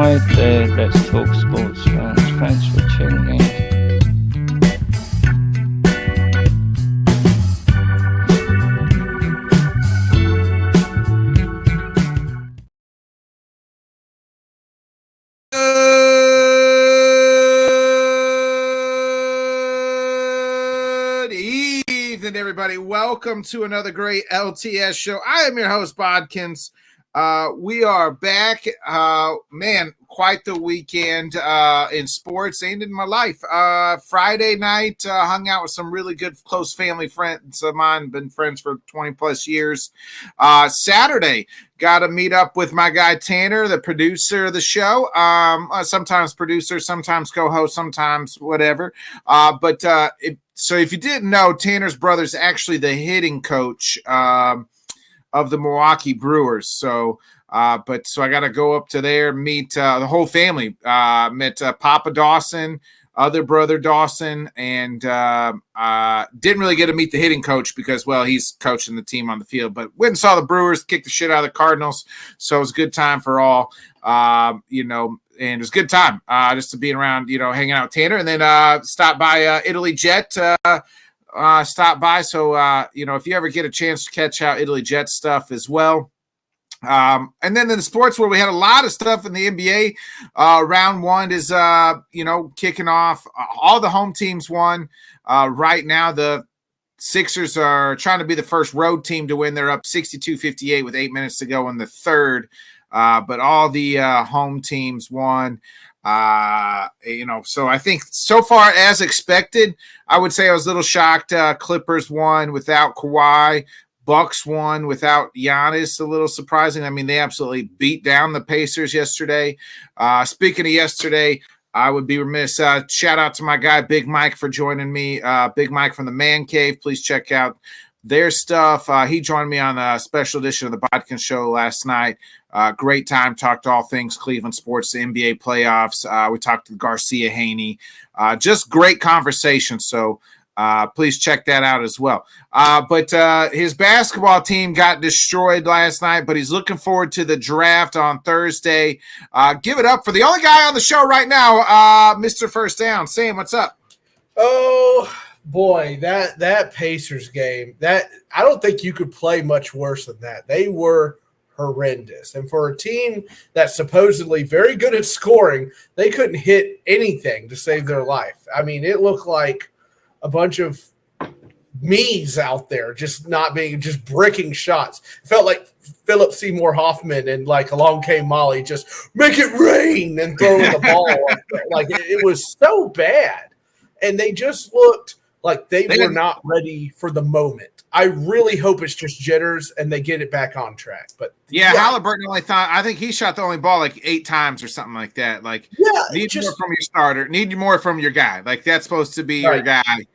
right, let's talk sports, fans. Thanks for tuning in. Good evening, everybody. Welcome to another great LTS show. I am your host, Bodkins. We are back. Man, quite the weekend in sports and in my life. Friday night, hung out with some really good close family friends of mine, been friends for 20 plus years. Saturday, got to meet up with my guy Tanner, the producer of the show. Sometimes producer, sometimes co-host, sometimes whatever. So if you didn't know, Tanner's brother's actually the hitting coach of the Milwaukee Brewers. So I got to go up to there, meet the whole family. Met Papa Dawson, other brother Dawson, and didn't really get to meet the hitting coach because, well, he's coaching the team on the field. But went and saw the Brewers kick the shit out of the Cardinals. So it was a good time for all, and it was a good time just to be around, hanging out with Tanner. And then stopped by Italy Jet. Stop by. So, if you ever get a chance to catch out Italy Jet stuff as well. And then in the sports world, we had a lot of stuff in the NBA. Round one is, kicking off. All the home teams won. Right now, the Sixers are trying to be the first road team to win. They're up 62-58 with 8 minutes to go in the third. But all the home teams won. So I think so far as expected, I would say I was a little shocked. Clippers won without Kawhi. Bucks won without Giannis. A little surprising. I mean, they absolutely beat down the Pacers yesterday. Speaking of yesterday, I would be remiss. Shout out to my guy, Big Mike, for joining me. Big Mike from the Man Cave. Please check out their stuff. He joined me on a special edition of the Bodkin Show last night. Great time. Talked all things Cleveland sports, the NBA playoffs. We talked to Garcia Haney. Just great conversation. So please check that out as well. But his basketball team got destroyed last night, but he's looking forward to the draft on Thursday. Give it up for the only guy on the show right now, Mr. First Down. Sam, what's up? Oh, boy, that Pacers game, that I don't think you could play much worse than that. They were horrendous. And for a team that's supposedly very good at scoring, they couldn't hit anything to save their life. I mean, it looked like a bunch of me's out there just bricking shots. It felt like Philip Seymour Hoffman and like Along Came Molly, just make it rain and throwing the ball. Like it was so bad. And they just looked like they were not ready for the moment. I really hope it's just jitters and they get it back on track. But yeah. Halliburton I think he shot the only ball like 8 times or something like that. Like, need more from your starter, need more from your guy. Like, that's supposed to be your guy.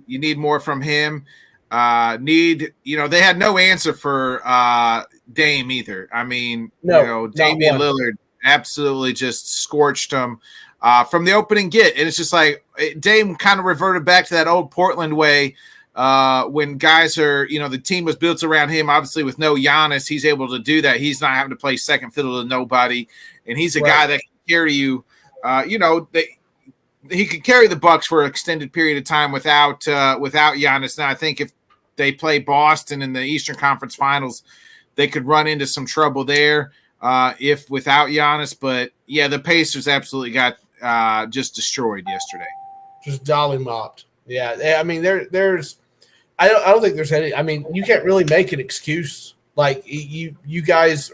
You need more from him. They had no answer for Dame either. I mean, Damian Lillard absolutely just scorched him from the opening get. And it's just like Dame kind of reverted back to that old Portland way. When guys are, the team was built around him, obviously with no Giannis, he's able to do that. He's not having to play second fiddle to nobody. And he's a guy that can carry you, he could carry the Bucks for an extended period of time without Giannis. Now, I think if they play Boston in the Eastern Conference Finals, they could run into some trouble there if without Giannis. But yeah, the Pacers absolutely got just destroyed yesterday. Just dolly mopped. Yeah, I mean, there's I don't think there's any. I mean, you can't really make an excuse. Like you guys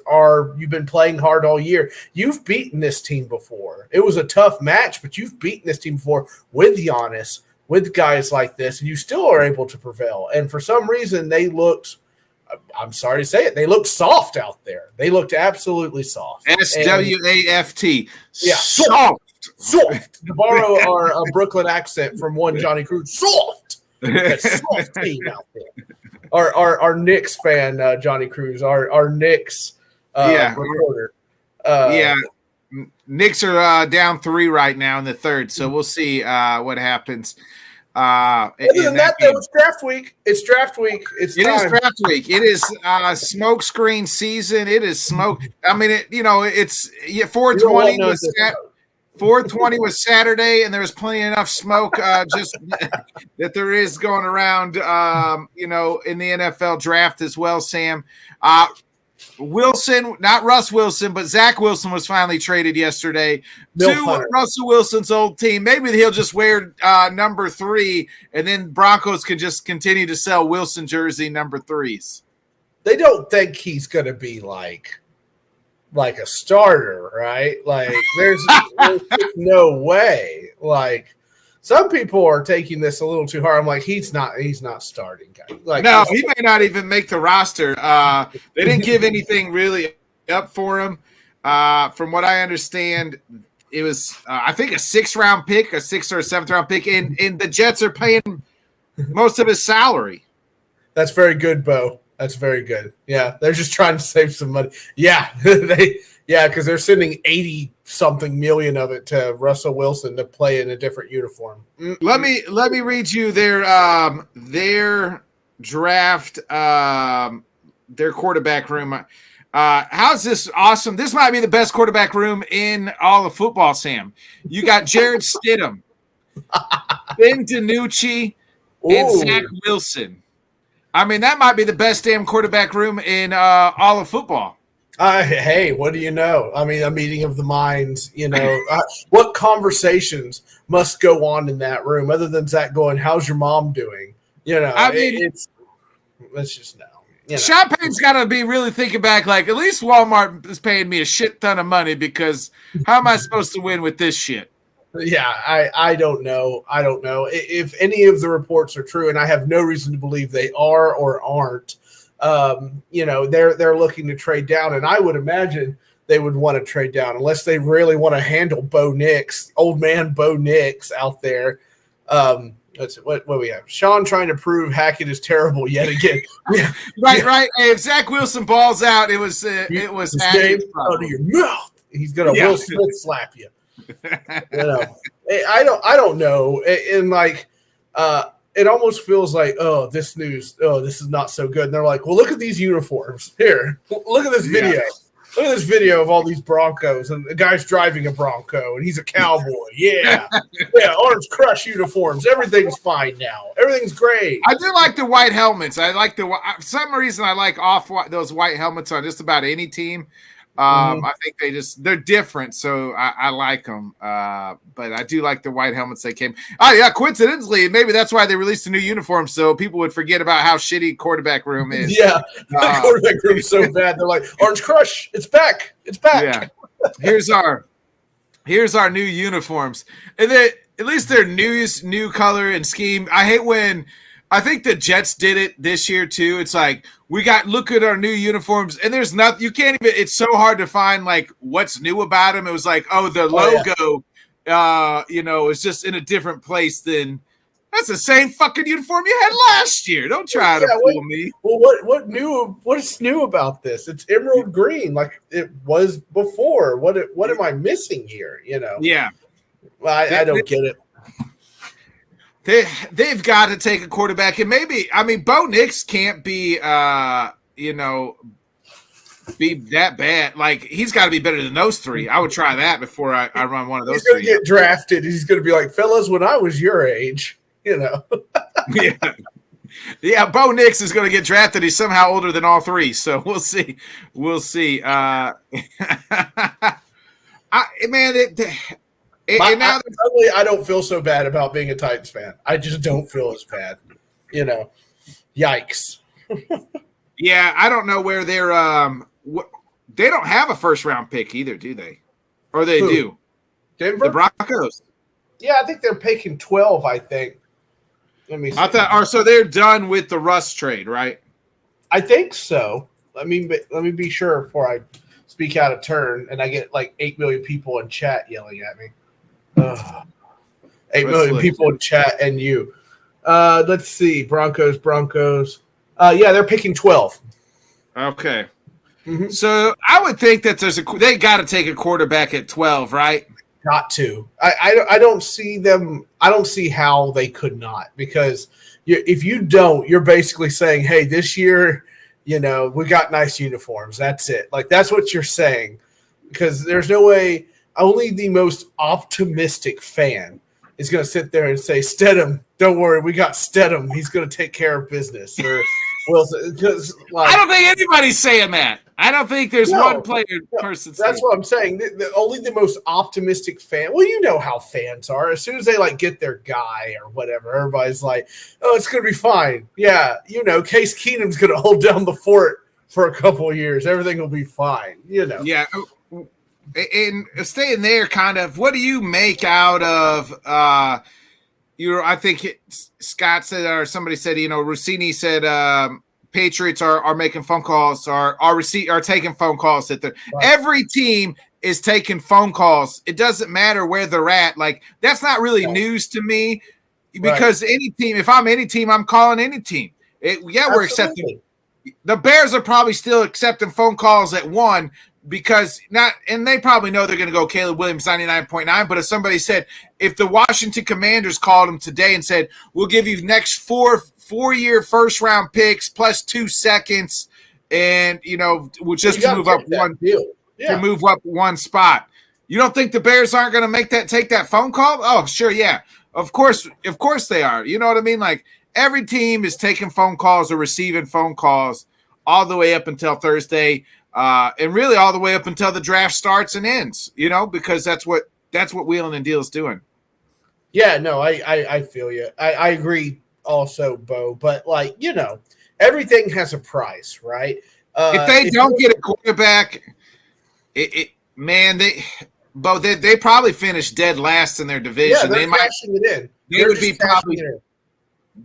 you've been playing hard all year. You've beaten this team before. It was a tough match, but you've beaten this team before with Giannis, with guys like this, and you still are able to prevail. And for some reason, they looked. I'm sorry to say it. They looked soft out there. They looked absolutely soft. SWAFT. Yeah, soft. Soft. To borrow our Brooklyn accent from one Johnny Cruz. Soft. Soft team out there. Our Knicks fan, Johnny Cruz, our Knicks reporter. Knicks are down 3 right now in the third, so we'll see what happens. Other than that, though, it's draft week. It's draft week. It is draft week. It is smoke screen season. It is smoke. I mean, it's 420 was 420 was Saturday, and there was plenty enough smoke just that there is going around, in the NFL draft as well, Sam. Wilson, not Russ Wilson, but Zach Wilson was finally traded yesterday to Russell Wilson's old team. Maybe he'll just wear number 3, and then Broncos can just continue to sell Wilson jersey number 3s. They don't think he's going to be like a starter, right? Like there's no way. Like some people are taking this a little too hard. I'm like, he's not starting, guy. Like, no, he may not even make the roster. They didn't give anything really up for him. From what I understand, it was I think a 6th-round pick, a 6th or 7th-round pick, and the Jets are paying most of his salary. That's very good, Bo. That's very good. Yeah, they're just trying to save some money. Yeah, because they're sending 80-something million of it to Russell Wilson to play in a different uniform. Let me read you their draft, their quarterback room. How's this awesome? This might be the best quarterback room in all of football, Sam. You got Jared Stidham, Ben DiNucci, and Zach Wilson. I mean, that might be the best damn quarterback room in all of football. Hey, what do you know? I mean, a meeting of the minds, what conversations must go on in that room other than Zach going, how's your mom doing? I mean, let's just know. Champagne's got to be really thinking back, like, at least Walmart is paying me a shit ton of money because how am I supposed to win with this shit? Yeah, I don't know. I don't know. If any of the reports are true, and I have no reason to believe they are or aren't, they're looking to trade down, and I would imagine they would want to trade down unless they really want to handle Bo Nix, old man Bo Nix out there. Let's see, what we have? Sean trying to prove Hackett is terrible yet again. Yeah, right. Hey, if Zach Wilson balls out, it was Hackett's out of your mouth. He's gonna Will Smith slap you. I don't know, and like it almost feels like this is not so good. And they're like, well, look at these uniforms here. Look at this video. Yeah. Look at this video of all these Broncos, and the guy's driving a Bronco, and he's a cowboy. Yeah, Orange Crush uniforms. Everything's fine now. Everything's great. I do like the white helmets. I like for some reason I like those white helmets on just about any team. I think they're different, so I like them. But I do like the white helmets they came. Oh yeah, coincidentally, maybe that's why they released a new uniform so people would forget about how shitty quarterback room is. Yeah, the quarterback room is so bad. They're like, Orange Crush, it's back. It's back. Yeah. Here's our new uniforms, and at least they're new color and scheme. I hate when. I think the Jets did it this year too. It's like look at our new uniforms, and there's nothing you can't even. It's so hard to find like what's new about them. It was like, the logo, is just in a different place than that's the same fucking uniform you had last year. Don't try to fool me. Well, what's new about this? It's emerald green like it was before. What am I missing here? Yeah, well, I don't get it. They've got to take a quarterback, and maybe Bo Nix can't be be that bad. Like he's got to be better than those 3. I would try that before I run one of those. He's going to get drafted. He's going to be like, fellas, when I was your age, Yeah, Bo Nix is going to get drafted. He's somehow older than all 3, so we'll see. I don't feel so bad about being a Titans fan. I just don't feel as bad. Yikes. Yeah, I don't know where they're they don't have a 1st-round pick either, do they? Or they do? Denver? The Broncos. Yeah, I think they're picking 12, I think. Let me see. So they're done with the Russ trade, right? I think so. Let me be sure before I speak out of turn and I get like 8 million people in chat yelling at me. 8 million people in chat and you. Let's see. Broncos. Yeah, they're picking 12. Okay. Mm-hmm. So I would think that they got to take a quarterback at 12, right? got to. I don't see them. I don't see how they could not, because if you don't, you're basically saying, hey, this year, we got nice uniforms. That's it. Like, that's what you're saying, because there's no way. Only the most optimistic fan is going to sit there and say, Stedham, don't worry, we got Stedham. He's going to take care of business. Or Wilson, I don't think anybody's saying that. I don't think there's one person saying that's what I'm saying. Only the most optimistic fan. Well, you know how fans are. As soon as they get their guy or whatever, everybody's like, "Oh, it's going to be fine." Yeah, Case Keenum's going to hold down the fort for a couple of years. Everything will be fine. Yeah. And staying there, kind of, what do you make out of? I think Scott said, or somebody said, Rossini said, Patriots are making phone calls, are taking phone calls. Every team is taking phone calls. It doesn't matter where they're at. Like, that's not really news to me, because any team, if I'm any team, I'm calling any team. We're accepting. The Bears are probably still accepting phone calls at 1. Because and they probably know they're going to go Caleb Williams 99.9. But if somebody said, if the Washington Commanders called him today and said, we'll give you next four-year first round picks plus 2 seconds, and we'll just move up one spot. You don't think the Bears aren't going to take that phone call? Oh, sure, yeah, of course they are. You know what I mean? Like, every team is taking phone calls or receiving phone calls all the way up until Thursday. And really all the way up until the draft starts and ends, because that's what Wheeling and Deal is doing. Yeah, no, I feel you. I agree also, Bo. But everything has a price, right? If they don't get a quarterback, they probably finish dead last in their division. Yeah, they might cashing it in. They would be probably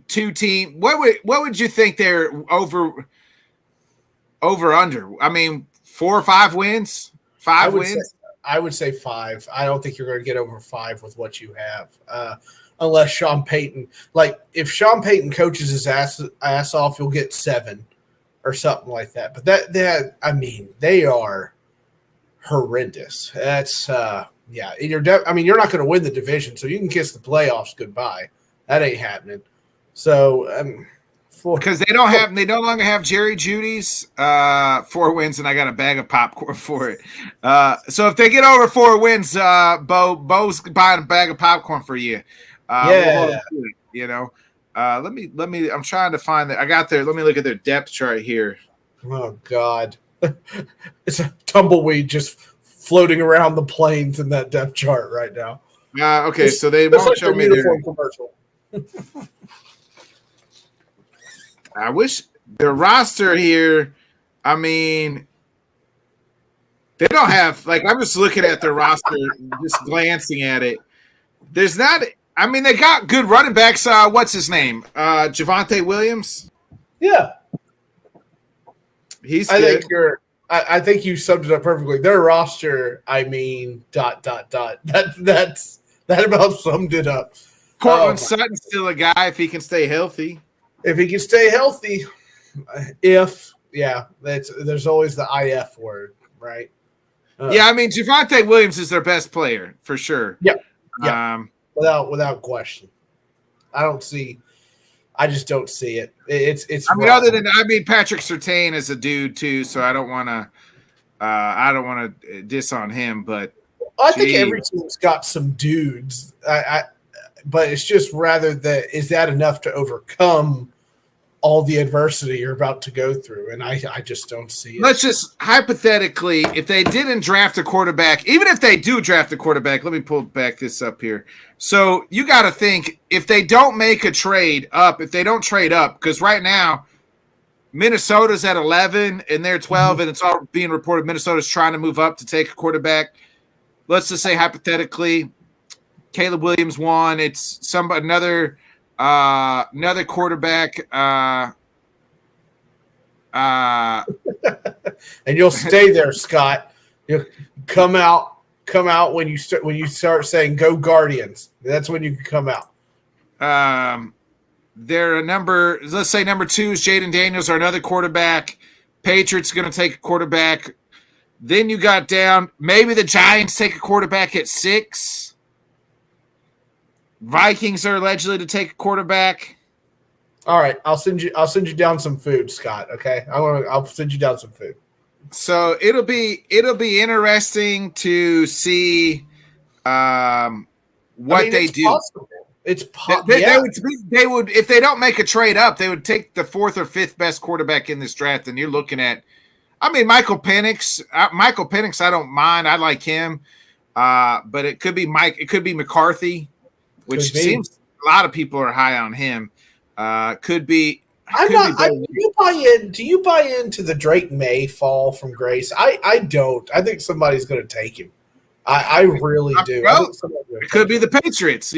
2 teams. What would you think they're over under? I mean, 4 or 5 wins? 5 wins? I would say 5. I don't think you're going to get over 5 with what you have. Unless Sean Payton, if Sean Payton coaches his ass off, you'll get 7 or something like that. But they are horrendous. That's you're not going to win the division, so you can kiss the playoffs goodbye. That ain't happening. So because they no longer have Jerry Judy's 4 wins, and I got a bag of popcorn for it. So if they get over 4 wins, Bo's buying a bag of popcorn for you. Let me. I'm trying to find that. I got there. Let me look at their depth chart here. Oh God, it's a tumbleweed just floating around the plains in that depth chart right now. Okay, so they won't show me their commercial. I wish their roster here. I mean, they don't have I'm just looking at their roster, just glancing at it. There's not. I mean, they got good running backs. What's his name? Javonte Williams. Yeah, he's. I think you summed it up perfectly. Their roster. I mean, ... That about summed it up. Cortland Sutton's still a guy if he can stay healthy. If he can stay healthy, there's always the IF word, right? I mean, Javonte Williams is their best player for sure. Yeah. Without question. I just don't see it. It's. I mean, Patrick Surtain is a dude too, so I don't want to diss on him, but I think every team's got some dudes. But it's just is that enough to overcome all the adversity you're about to go through? And I just don't see it. Let's just hypothetically, if they didn't draft a quarterback, even if they do draft a quarterback, let me pull back this up here. So you got to think, if they don't make a trade up, because right now Minnesota's at 11 and they're 12, and it's all being reported Minnesota's trying to move up to take a quarterback. Let's just say hypothetically, Caleb Williams won. It's another quarterback. And you'll stay there, Scott. You'll come out when you start saying "Go Guardians." That's when you can come out. They're let's say number 2 is Jaden Daniels, or another quarterback. Patriots going to take a quarterback. Then you got down. Maybe the Giants take a quarterback at 6. Vikings are allegedly to take a quarterback. All right, I'll send you down some food, Scott. Okay, I'll send you down some food. So it'll be interesting to see what they do. Possible. It's possible. They would if they don't make a trade up, they would take the 4th or 5th best quarterback in this draft, and you're looking at. I mean, Michael Penix. I don't mind. I like him, but it could be Mike. It could be McCarthy, which seems a lot of people are high on him. Could be. Do you buy into the Drake May fall from grace? I don't. I think somebody's going to take him. I really do. Well, it could be the Patriots.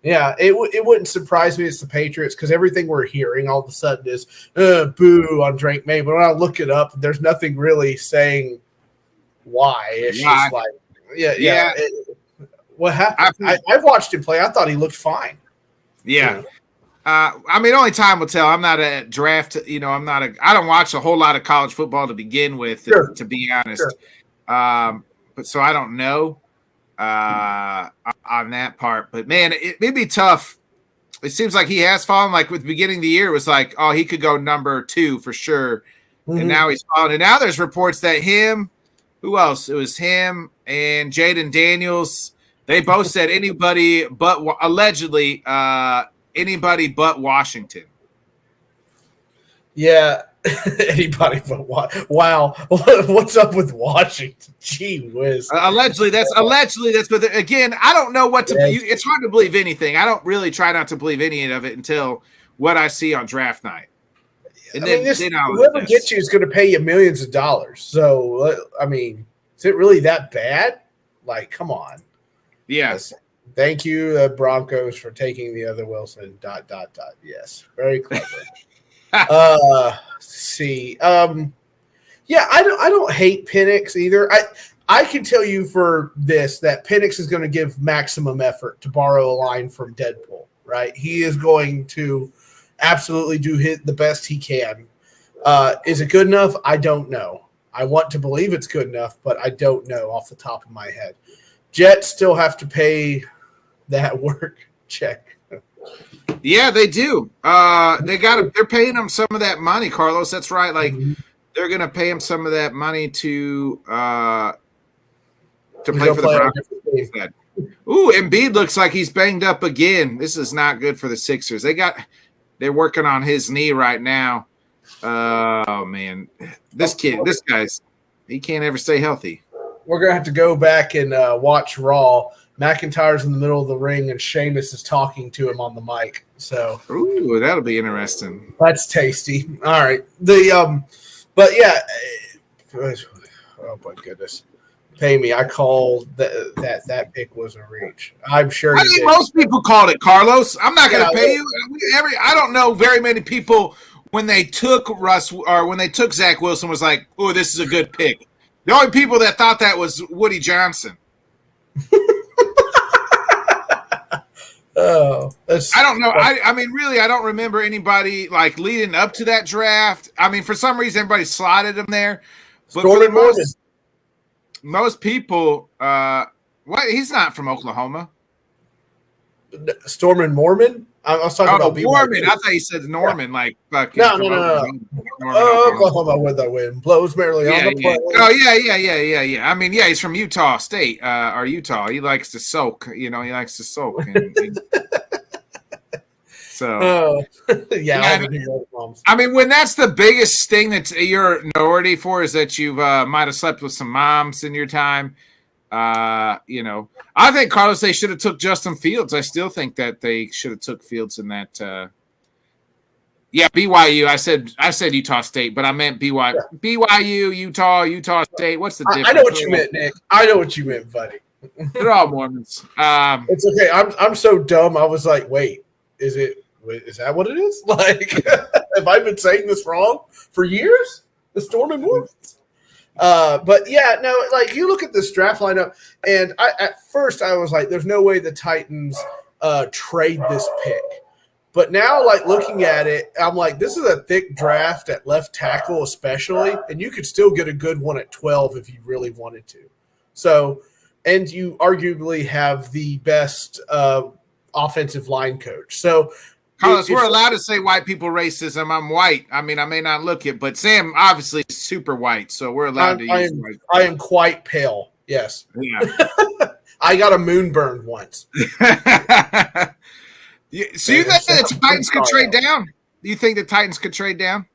Yeah, it wouldn't surprise me it's the Patriots because everything we're hearing all of a sudden is boo on Drake May. But when I look it up, there's nothing really saying why. It's just like, yeah. What happened? I've watched him play. I thought he looked fine. Yeah. I mean, only time will tell. I'm not a draft. I don't watch a whole lot of college football to begin with, to be honest. Sure. But so I don't know on that part. But man, it may be tough. It seems like he has fallen. Like with the beginning of the year, it was like, oh, he could go number 2 for sure. Mm-hmm. And now he's fallen. And now there's reports that who else? It was him and Jaden Daniels. They both said anybody but allegedly anybody but Washington. Yeah, anybody but wow. What's up with Washington? Gee whiz. Allegedly, but again, I don't know what to believe. It's hard to believe anything. I don't really try not to believe any of it until what I see on draft night. And whoever gets you is going to pay you millions of dollars. So, I mean, is it really that bad? Like, come on. Yes. Thank you, Broncos, for taking the other Wilson. ... Yes, very clever. See. Yeah, I don't hate Penix either. I can tell you for this that Penix is going to give maximum effort, to borrow a line from Deadpool. Right? He is going to absolutely do the best he can. Is it good enough? I don't know. I want to believe it's good enough, but I don't know off the top of my head. Jets still have to pay that work check. Yeah, they do. They're paying him some of that money, Carlos. That's right. Like they're gonna pay him some of that money to play for the Broncos. Ooh, Embiid looks like he's banged up again. This is not good for the Sixers. They're working on his knee right now. Oh man, this guy's he can't ever stay healthy. We're gonna have to go back and watch Raw. McIntyre's in the middle of the ring, and Sheamus is talking to him on the mic. So, ooh, that'll be interesting. That's tasty. All right, but yeah. Oh my goodness, pay me. I called that pick was a reach. I'm sure. I think most people called it, Carlos. I'm not going to pay you. I don't know very many people when they took Russ or when they took Zach Wilson was like, oh, this is a good pick. The only people that thought that was Woody Johnson. Oh, I don't know. I mean, really, I don't remember anybody like leading up to that draft. I mean, for some reason, everybody slotted him there. But most people, what? He's not from Oklahoma. Stormin' Mormon? I was talking about Mormon. I thought you said Norman. Yeah. Like fucking. No. Oklahoma with the wind blows merrily on the plane. Oh yeah. I mean, yeah, he's from Utah State or Utah. He likes to soak. He likes to soak. So I mean, when that's the biggest thing that you're a minority for is that you might have slept with some moms in your time. I think Carlos, they should have took Justin Fields. I still think that they should have took Fields in that. BYU. I said Utah State, but I meant BYU. Yeah. BYU, Utah State. What's the difference? I know what you meant, Nick. I know what you meant, buddy. They're all Mormons. It's okay. I'm so dumb. I was like, wait, is that what it is? Like, have I been saying this wrong for years? The Storm and Mormons. But yeah, no, like you look at this draft lineup, and at first I was like, there's no way the Titans trade this pick. But now, like looking at it, I'm like, this is a thick draft at left tackle, especially, and you could still get a good one at 12 if you really wanted to. So, and you arguably have the best offensive line coach. So, Carlos, we're allowed to say white people racism. I'm white. I mean, I may not look it, but Sam obviously is super white, so we're allowed to use white. I am quite pale. Yes. Yeah. I got a moonburn once. So you think the Titans could trade down? Do you think the Titans could trade down?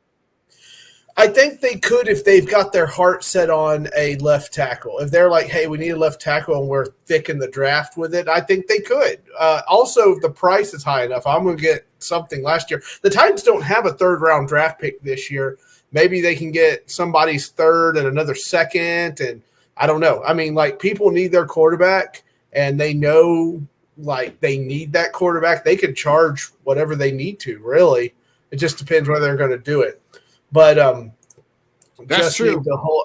I think they could if they've got their heart set on a left tackle. If they're like, hey, we need a left tackle and we're thick in the draft with it, I think they could. Also, if the price is high enough, I'm going to get something last year. The Titans don't have a third-round draft pick this year. Maybe they can get somebody's third and another second, and I don't know. I mean, like, people need their quarterback, and they know, like, they need that quarterback. They can charge whatever they need to, really. It just depends whether they're going to do it. But that's true. The whole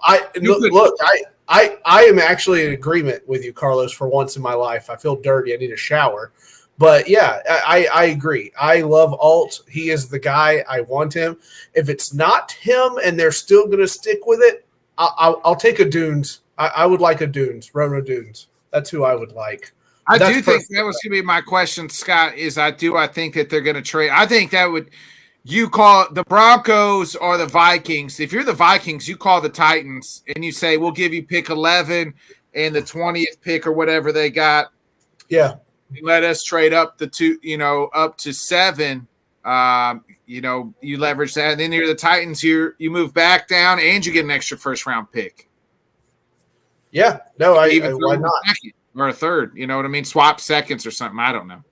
I am actually in agreement with you, Carlos. For once in my life, I feel dirty. I need a shower. But yeah, I agree. I love Alt. He is the guy. I want him. If it's not him, and they're still going to stick with it, I'll take a Dunes. I would like a Dunes, Rono Dunes. That's who I would like. I do think that was going to be my question, Scott. I think that they're going to trade. I think that would. You call the Broncos or the Vikings. If you're the Vikings, you call the Titans and you say, we'll give you pick 11 and the 20th pick or whatever they got. Yeah. Let us trade up up to 7. You leverage that. And then you're the Titans, you move back down and you get an extra first round pick. Yeah. No, why not? Or a third, you know what I mean? Swap seconds or something. I don't know.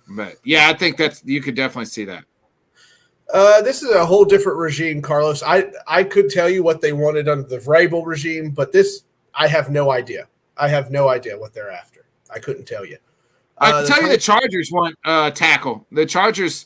But yeah, I think you could definitely see that. This is a whole different regime, Carlos. I could tell you what they wanted under the Vrabel regime, but this I have no idea. I have no idea what they're after. I couldn't tell you. I can tell you the Chargers want tackle. The Chargers,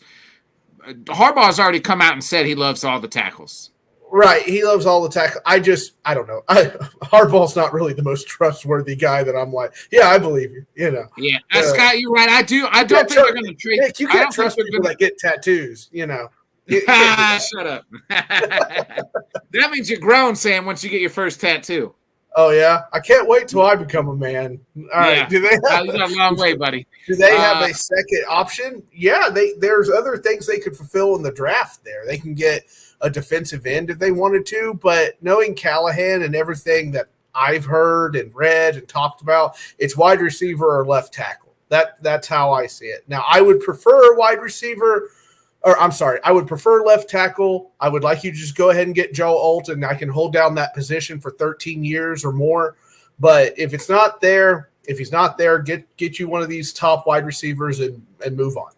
Harbaugh's already come out and said he loves all the tackles. Right, he loves all the tackle. I don't know. Harbaugh's not really the most trustworthy guy that I'm like, yeah, I believe you. You know. Yeah, Scott, you're right. I don't think they're going to trade. Nick, you can't trust people that get tattoos. You know. Shut up. That means you're grown, Sam, once you get your first tattoo. Oh, yeah? I can't wait till I become a man. All right. Do they have, you got a long way, buddy. Do they have a second option? Yeah, there's other things they could fulfill in the draft there. They can get a defensive end if they wanted to, but knowing Callahan and everything that I've heard and read and talked about, it's wide receiver or left tackle. That's how I see it. Now, I would prefer wide receiver – I would prefer left tackle. I would like you to just go ahead and get Joe Alt, and I can hold down that position for 13 years or more. But if he's not there, get you one of these top wide receivers and move on.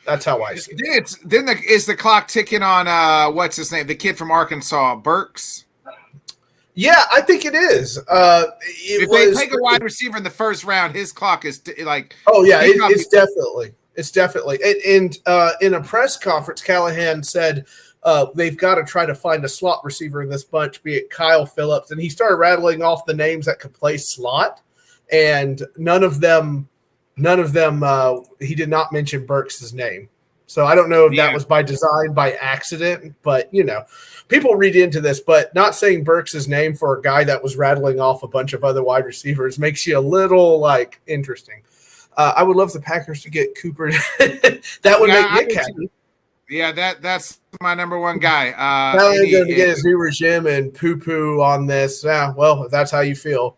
That's how I see it. Is the clock ticking on what's his name? The kid from Arkansas, Burks? Yeah, I think it is. If they take a wide receiver in the first round, his clock is like. Oh yeah, it's definitely. It's definitely. And in a press conference, Callahan said they've got to try to find a slot receiver in this bunch, be it Kyle Phillips. And he started rattling off the names that could play slot. And none of them, he did not mention Burks' name. So I don't know if that was by design, by accident. But, people read into this. But not saying Burks' name for a guy that was rattling off a bunch of other wide receivers makes you a little, interesting. I would love the Packers to get Cooper. That would make Nick happy. Yeah, that's my number one guy. He's going to get his new regime and poo-poo on this. Yeah, well, if that's how you feel.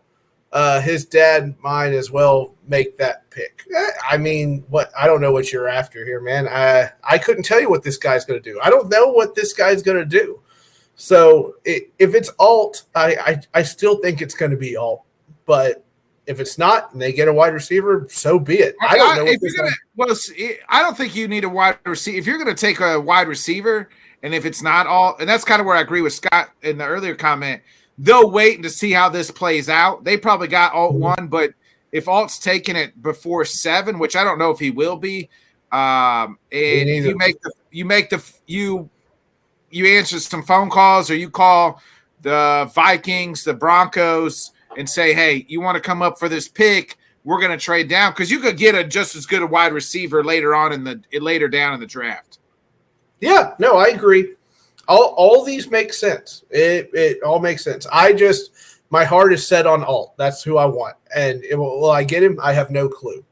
His dad might as well make that pick. I mean, I don't know what you're after here, man. I couldn't tell you what this guy's going to do. I don't know what this guy's going to do. So if it's Alt, I still think it's going to be Alt. But if it's not and they get a wide receiver, so be it. I don't know. I don't think you need a wide receiver. If you're going to take a wide receiver, and if it's not Alt, and that's kind of where I agree with Scott in the earlier comment, they'll wait to see how this plays out. They probably got Alt 1, but if Alt's taking it before 7, which I don't know if he will be, and you answer some phone calls or you call the Vikings, the Broncos, and say, hey, you want to come up for this pick, we're going to trade down because you could get a just as good a wide receiver later down in the draft. Yeah, no, I agree. All these make sense. It all makes sense. My heart is set on Alt. That's who I want. And will I get him? I have no clue.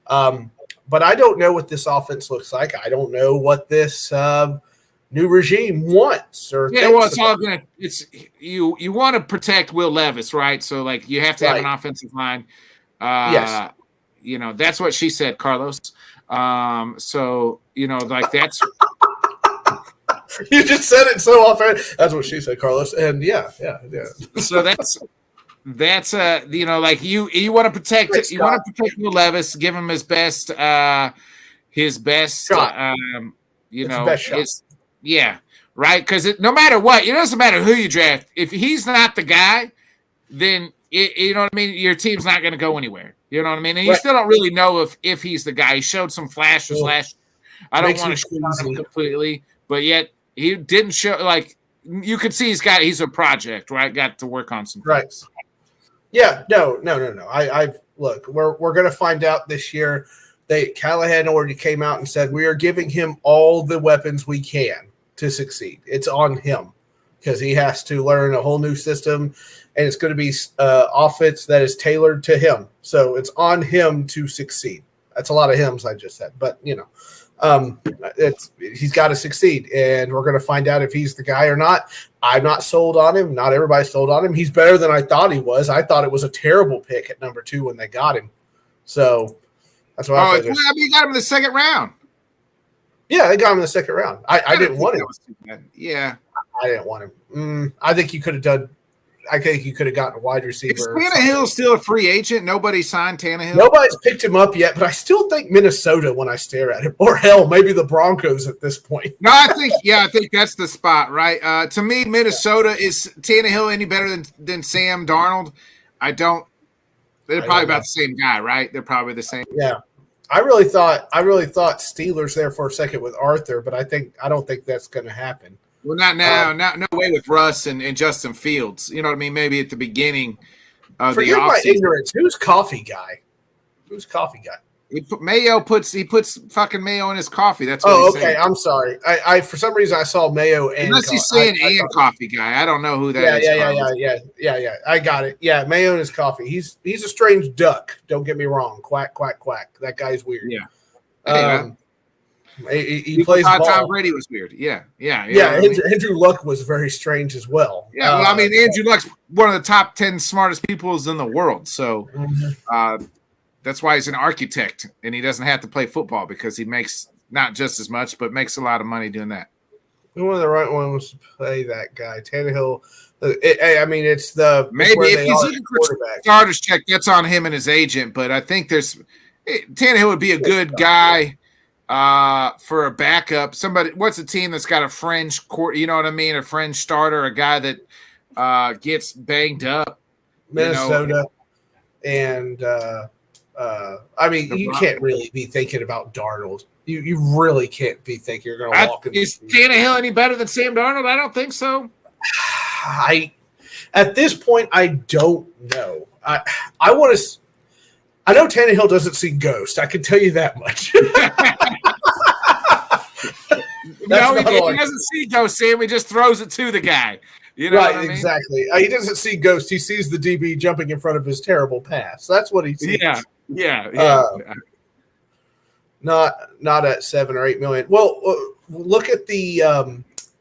But I don't know what this offense looks like. I don't know what this new regime wants or yeah. Well, it's all gonna. It's you want to protect Will Levis, right? So like you have to have an offensive line. Yes. That's what she said, Carlos. So like that's. You just said it so often. That's what she said, Carlos. And yeah. So that's like you want to protect it. You want to protect Will Levis, give him his best shot. Best shot. Yeah, right. Because no matter what, it doesn't matter who you draft. If he's not the guy, then you know what I mean. Your team's not going to go anywhere. You know what I mean. And you still don't really know if he's the guy. He showed some flashes last. I don't want to shoot him completely, but yet he didn't show. Like you could see, he's a project, right? Got to work on some things. Right. Yeah. No. Look. We're going to find out this year. Callahan already came out and said we are giving him all the weapons we can to succeed. It's on him because he has to learn a whole new system, and it's going to be offense that is tailored to him. So it's on him to succeed. That's a lot of hims I just said, but he's got to succeed, and we're going to find out if he's the guy or not. I'm not sold on him. Not everybody's sold on him. He's better than I thought he was. I thought it was a terrible pick at number 2 when they got him. So that's why you got him in the second round. Yeah, they got him in the second round. I didn't want him. Yeah, I didn't want him. I think you could have done. I think you could have gotten a wide receiver. Is Tannehill still a free agent? Nobody signed Tannehill. Nobody's picked him up yet, but I still think Minnesota when I stare at him, or hell, maybe the Broncos at this point. No, I think that's the spot, right? To me, Minnesota is Tannehill any better than Sam Darnold? I don't. They're probably about the same guy, right? They're probably the same. Yeah, I really thought Steelers there for a second with Arthur, but I don't think that's going to happen. Well, not now. No way with Russ and Justin Fields. You know what I mean? Maybe at the beginning of the offseason. Forgive my ignorance. Who's Coffee Guy? Mayo puts fucking mayo in his coffee. That's what he's saying. I'm sorry. I for some reason I saw mayo and unless he's saying coffee guy. I don't know who that is. Yeah. I got it. Yeah, mayo in his coffee. He's a strange duck. Don't get me wrong. Quack, quack, quack. That guy's weird. Yeah. He plays ball. Tom Brady was weird. Yeah. Andrew Luck was very strange as well. Yeah, well, Andrew Luck's one of the top 10 smartest people in the world. So that's why he's an architect, and he doesn't have to play football because he makes not just as much, but makes a lot of money doing that. One of the right ones to play that guy, Tannehill. It's the maybe if he's looking for starters check, that's on him and his agent. But I think Tannehill would be a good guy. For a backup, somebody. What's a team that's got a fringe court? You know what I mean? A fringe starter, a guy that gets banged up. Minnesota, and you can't really be thinking about Darnold. You really can't be thinking you're going to walk in. Is Tannehill any better than Sam Darnold? I don't think so. At this point, I don't know. I want to. I know Tannehill doesn't see ghosts. I can tell you that much. No, he doesn't see ghosts, Sam. He just throws it to the guy. You know what I mean? Exactly. He doesn't see ghosts. He sees the DB jumping in front of his terrible pass. That's what he sees. Yeah. Not at 7 or 8 million. Well, look at the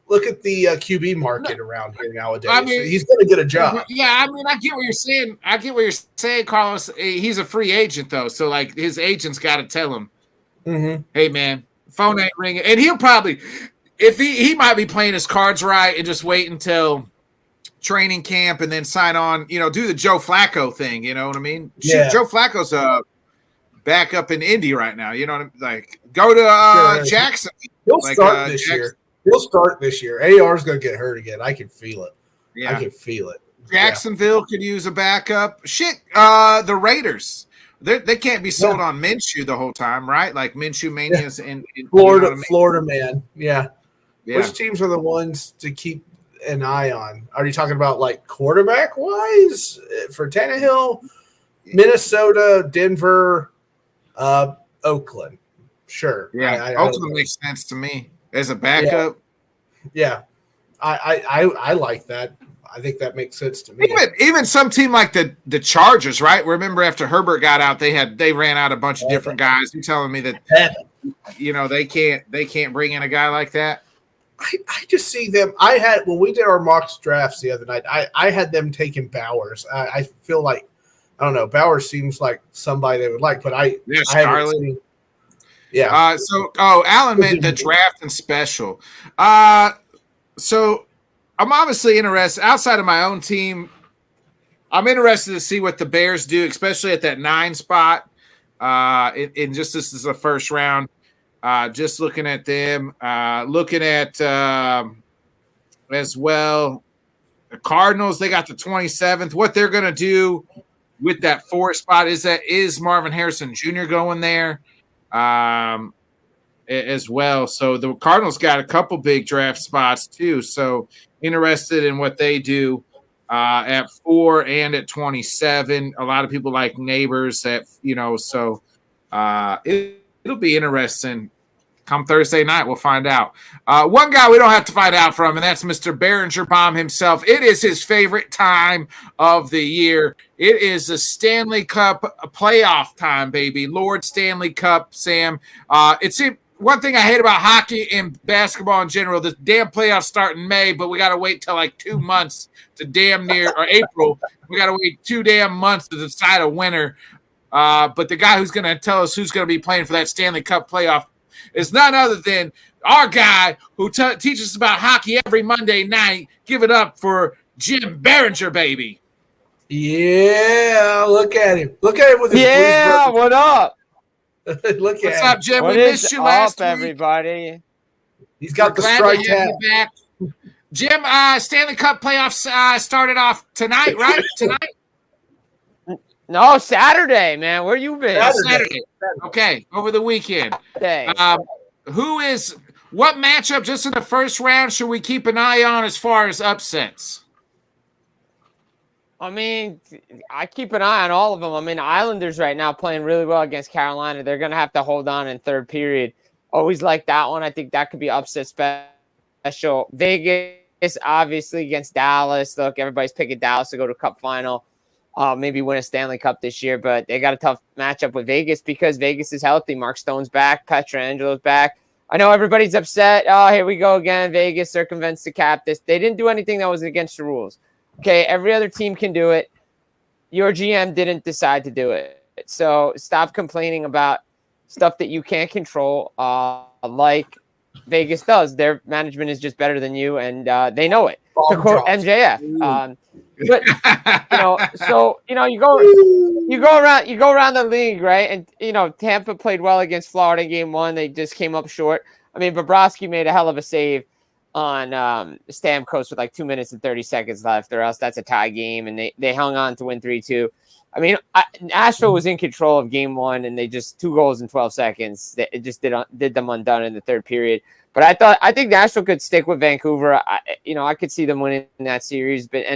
QB market around here nowadays. He's going to get a job. Yeah, I get what you're saying. Carlos. He's a free agent though, so like his agent's got to tell him, "Hey man, phone ain't ringing." And he'll probably, if he might be playing his cards right and just wait until training camp and then sign on. Do the Joe Flacco thing. You know what I mean? Yeah. Joe Flacco's back up in Indy right now. You know what I mean? Like go to Jackson. He'll start this year. He'll start this year. AR is going to get hurt again. I can feel it. Yeah. I can feel it. Jacksonville could use a backup. The Raiders. They can't be sold on Minshew the whole time, right? Like Minshew manias in Florida, Florida man. Yeah. Which teams are the ones to keep an eye on? Are you talking about like quarterback wise for Tannehill? Minnesota, Denver, Oakland. Sure. Yeah, Oakland makes sense to me as a backup. Yeah. I like that. I think that makes sense to me. Even some team like the Chargers, right? Remember after Herbert got out, they ran out a bunch of different guys. You're telling me that they can't bring in a guy like that? I just see them. When we did our mock drafts the other night, I had them taking Bowers. I feel like I don't know. Bowers seems like somebody they would like, but I haven't seen. Yeah. Alan meant the draft and special. So I'm obviously interested outside of my own team. I'm interested to see what the Bears do, especially at that 9 spot. In just this is the first round. Just looking at them, looking at as well the Cardinals. They got the 27th. What they're going to do with that 4 spot is Marvin Harrison Jr. going there as well. So the Cardinals got a couple big draft spots too. So interested in what they do at 4 and at 27. A lot of people like Neighbors at so it'll be interesting. Come Thursday night, we'll find out. One guy we don't have to find out from, and that's Mr. Biringer Bomb himself. It is his favorite time of the year. It is the Stanley Cup playoff time, baby. Lord Stanley Cup, Sam. It's one thing I hate about hockey and basketball in general. The damn playoffs start in May, but we got to wait till like 2 months to damn near, or April. We got to wait 2 damn months to decide a winner. But the guy who's going to tell us who's going to be playing for that Stanley Cup playoff is none other than our guy who teaches us about hockey every Monday night. Give it up for Jim Biringer, baby. Yeah, look at him. Look at him with his what up? What's up, Jim? What we missed you last week. Everybody? He's got the strike hat. Jim, Stanley Cup playoffs started off tonight, right? Tonight? No, Saturday, man. Where you been? Saturday. Okay, over the weekend. What matchup just in the first round should we keep an eye on as far as upsets? I mean, I keep an eye on all of them. I mean, Islanders right now playing really well against Carolina. They're going to have to hold on in third period. Always like that one. I think that could be upset special. Vegas, obviously, against Dallas. Look, everybody's picking Dallas to go to Cup final. Maybe win a Stanley Cup this year, but they got a tough matchup with Vegas because Vegas is healthy. Mark Stone's back. Petrangelo's back. I know everybody's upset. Oh, here we go again. Vegas circumvents the cap. They didn't do anything that was against the rules. Okay, every other team can do it. Your GM didn't decide to do it. So stop complaining about stuff that you can't control, like Vegas does. Their management is just better than you, and they know it. To quote MJF. But you go around the league, right? And Tampa played well against Florida in game 1. They just came up short. I mean, Bobrovsky made a hell of a save on Stamkos with like 2 minutes and 30 seconds left, or else that's a tie game, and they hung on to win 3-2. I mean, Nashville was in control of game 1, and they just 2 goals in 12 seconds. It just did them undone in the third period. But I think Nashville could stick with Vancouver. I could see them winning that series. But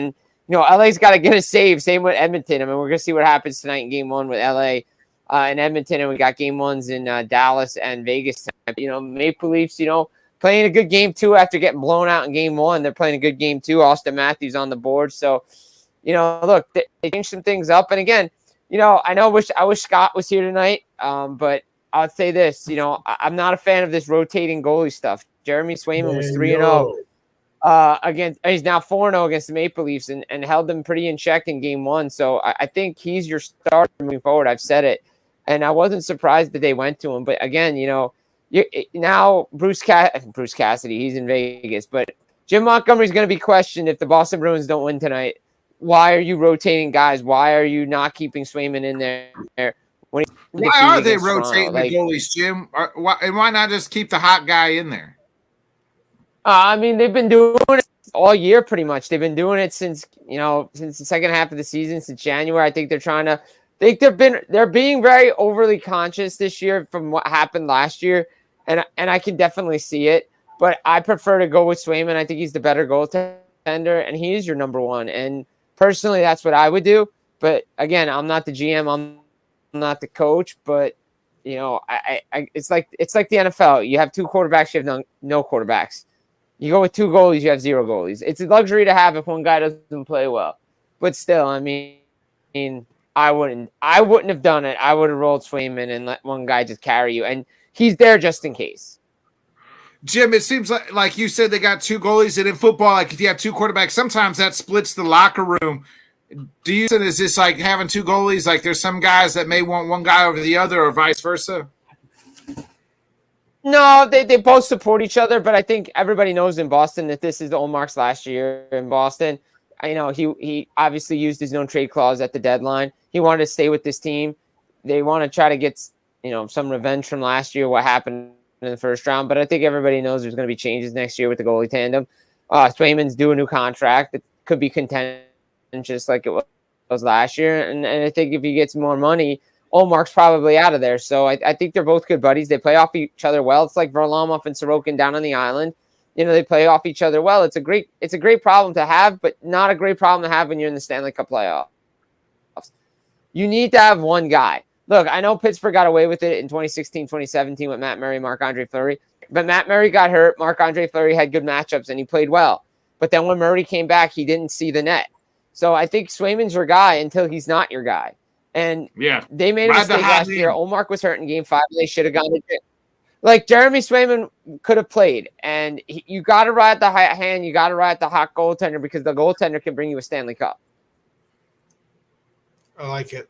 LA's got to get a save. Same with Edmonton. I mean, we're gonna see what happens tonight in game 1 with LA and Edmonton, and we got game 1s in Dallas and Vegas. Maple Leafs. Playing a good game 2 after getting blown out in game 1. They're playing a good game 2. Austin Matthews on the board. So, look, they changed some things up. And again, I wish Scott was here tonight. But I'll say this, I'm not a fan of this rotating goalie stuff. Jeremy Swayman was 3-0 against. He's now 4-0 against the Maple Leafs and held them pretty in check in game 1. So I think he's your starter moving forward. I've said it, and I wasn't surprised that they went to him. But again, now Bruce Cassidy, he's in Vegas, but Jim Montgomery's going to be questioned if the Boston Bruins don't win tonight. Why are you rotating guys? Why are you not keeping Swayman in there? Why are they rotating the goalies, Jim? Why not just keep the hot guy in there? I mean, they've been doing it all year pretty much. They've been doing it since the second half of the season, since January. I think they're being very overly conscious this year from what happened last year, and I can definitely see it. But I prefer to go with Swayman. I think he's the better goaltender, and he is your number one. And personally, that's what I would do. But again, I'm not the GM. I'm not the coach. But it's like the NFL. You have two quarterbacks. You have no quarterbacks. You go with two goalies. You have zero goalies. It's a luxury to have if one guy doesn't play well. But still, I mean, I wouldn't have done it. I would have rolled Swayman and let one guy just carry you, and he's there just in case. Jim, it seems like you said they got two goalies, and in football, like if you have two quarterbacks, sometimes that splits the locker room. Do you think is this like having two goalies? Like there's some guys that may want one guy over the other, or vice versa? No, they both support each other, but I think everybody knows in Boston that this is Olmark's last year in Boston. He obviously used his no trade clause at the deadline. He wanted to stay with this team. They want to try to get some revenge from last year, what happened in the first round. But I think everybody knows there's going to be changes next year with the goalie tandem. Swayman's due a new contract. It could be contentious like it was last year. And I think if he gets more money, Olmark's probably out of there. So I think they're both good buddies. They play off each other well. It's like Varlamov and Sorokin down on the island. They play off each other well. It's a great problem to have, but not a great problem to have when you're in the Stanley Cup playoffs. You need to have one guy. Look, I know Pittsburgh got away with it in 2016, 2017 with Matt Murray, Marc-Andre Fleury, but Matt Murray got hurt. Marc-Andre Fleury had good matchups, and he played well. But then when Murray came back, he didn't see the net. So I think Swayman's your guy until he's not your guy. And they made a mistake last year. Olmark was hurt in Game 5, and they should have gone to jail. Like Jeremy Swayman could have played, and you got to ride the hot hand. You got to ride the hot goaltender because the goaltender can bring you a Stanley Cup. I like it.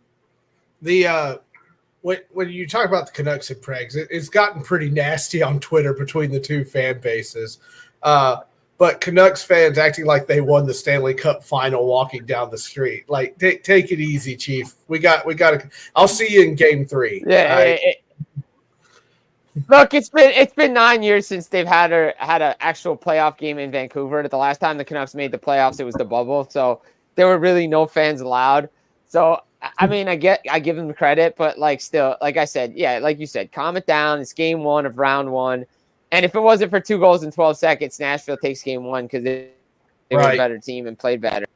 When you talk about the Canucks and Pregs, it's gotten pretty nasty on Twitter between the two fan bases. But Canucks fans acting like they won the Stanley Cup final walking down the street. Like, take it easy, Chief. We got to. I'll see you in Game 3. Yeah. Right? Look, it's been 9 years since they've had an actual playoff game in Vancouver. The last time the Canucks made the playoffs, it was the bubble, so there were really no fans allowed. So I mean, I give them credit, but still, like I said, like you said, calm it down. It's Game 1 of round 1, and if it wasn't for 2 goals in 12 seconds, Nashville takes Game 1 because they were a better team and played better.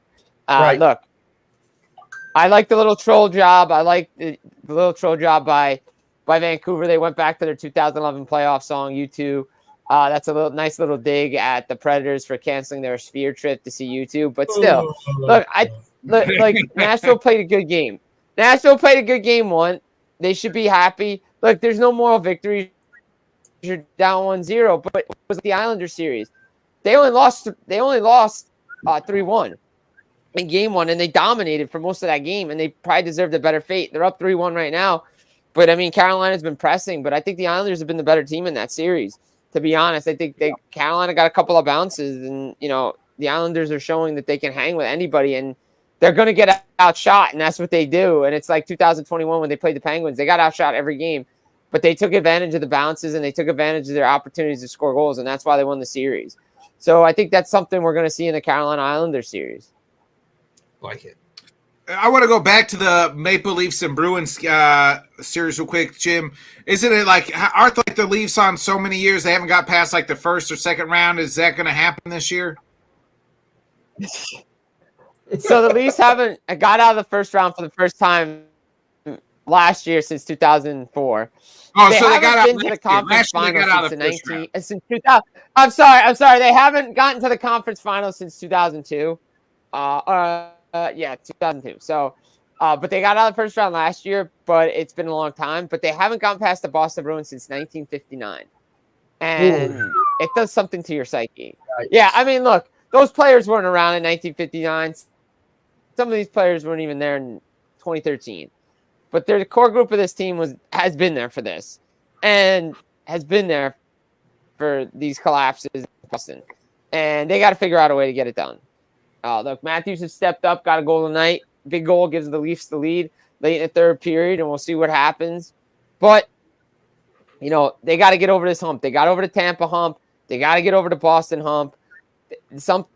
Look, I like the little troll job. I like the little troll job by Vancouver. They went back to their 2011 playoff song, U2. That's a nice little dig at the Predators for canceling their Sphere trip to see U2. But still, look, Nashville played a good game. Nashville played a good game 1. They should be happy. Look, there's no moral victory. You're down 1-0, but it was the Islanders series. They only lost 3-1 in Game 1, and they dominated for most of that game, and they probably deserved a better fate. They're up 3-1 right now. But, I mean, Carolina's been pressing, but I think the Islanders have been the better team in that series. To be honest, I think Carolina got a couple of bounces, and, the Islanders are showing that they can hang with anybody, and they're going to get outshot, and that's what they do. And it's like 2021 when they played the Penguins. They got outshot every game, but they took advantage of the bounces, and they took advantage of their opportunities to score goals, and that's why they won the series. So I think that's something we're going to see in the Carolina Islanders series. Like it. I want to go back to the Maple Leafs and Bruins series real quick, Jim. Isn't it aren't the Leafs on so many years they haven't got past the first or second round? Is that going to happen this year? So the Leafs haven't got out of the first round for the first time last year since 2004. Oh, so they got out to the conference finals since 2000. I'm sorry. They haven't gotten to the conference finals since 2002. 2002. So, but they got out of the first round last year, but it's been a long time. But they haven't gotten past the Boston Bruins since 1959. And it does something to your psyche. Right. Yeah, I mean, look, those players weren't around in 1959. Some of these players weren't even there in 2013. But the core group of this team has been there for this and has been there for these collapses in Boston. And they got to figure out a way to get it done. Look, Matthews has stepped up, got a goal tonight. Big goal gives the Leafs the lead late in the third period, and we'll see what happens. But, they got to get over this hump. They got over the Tampa hump. They got to get over the Boston hump. Something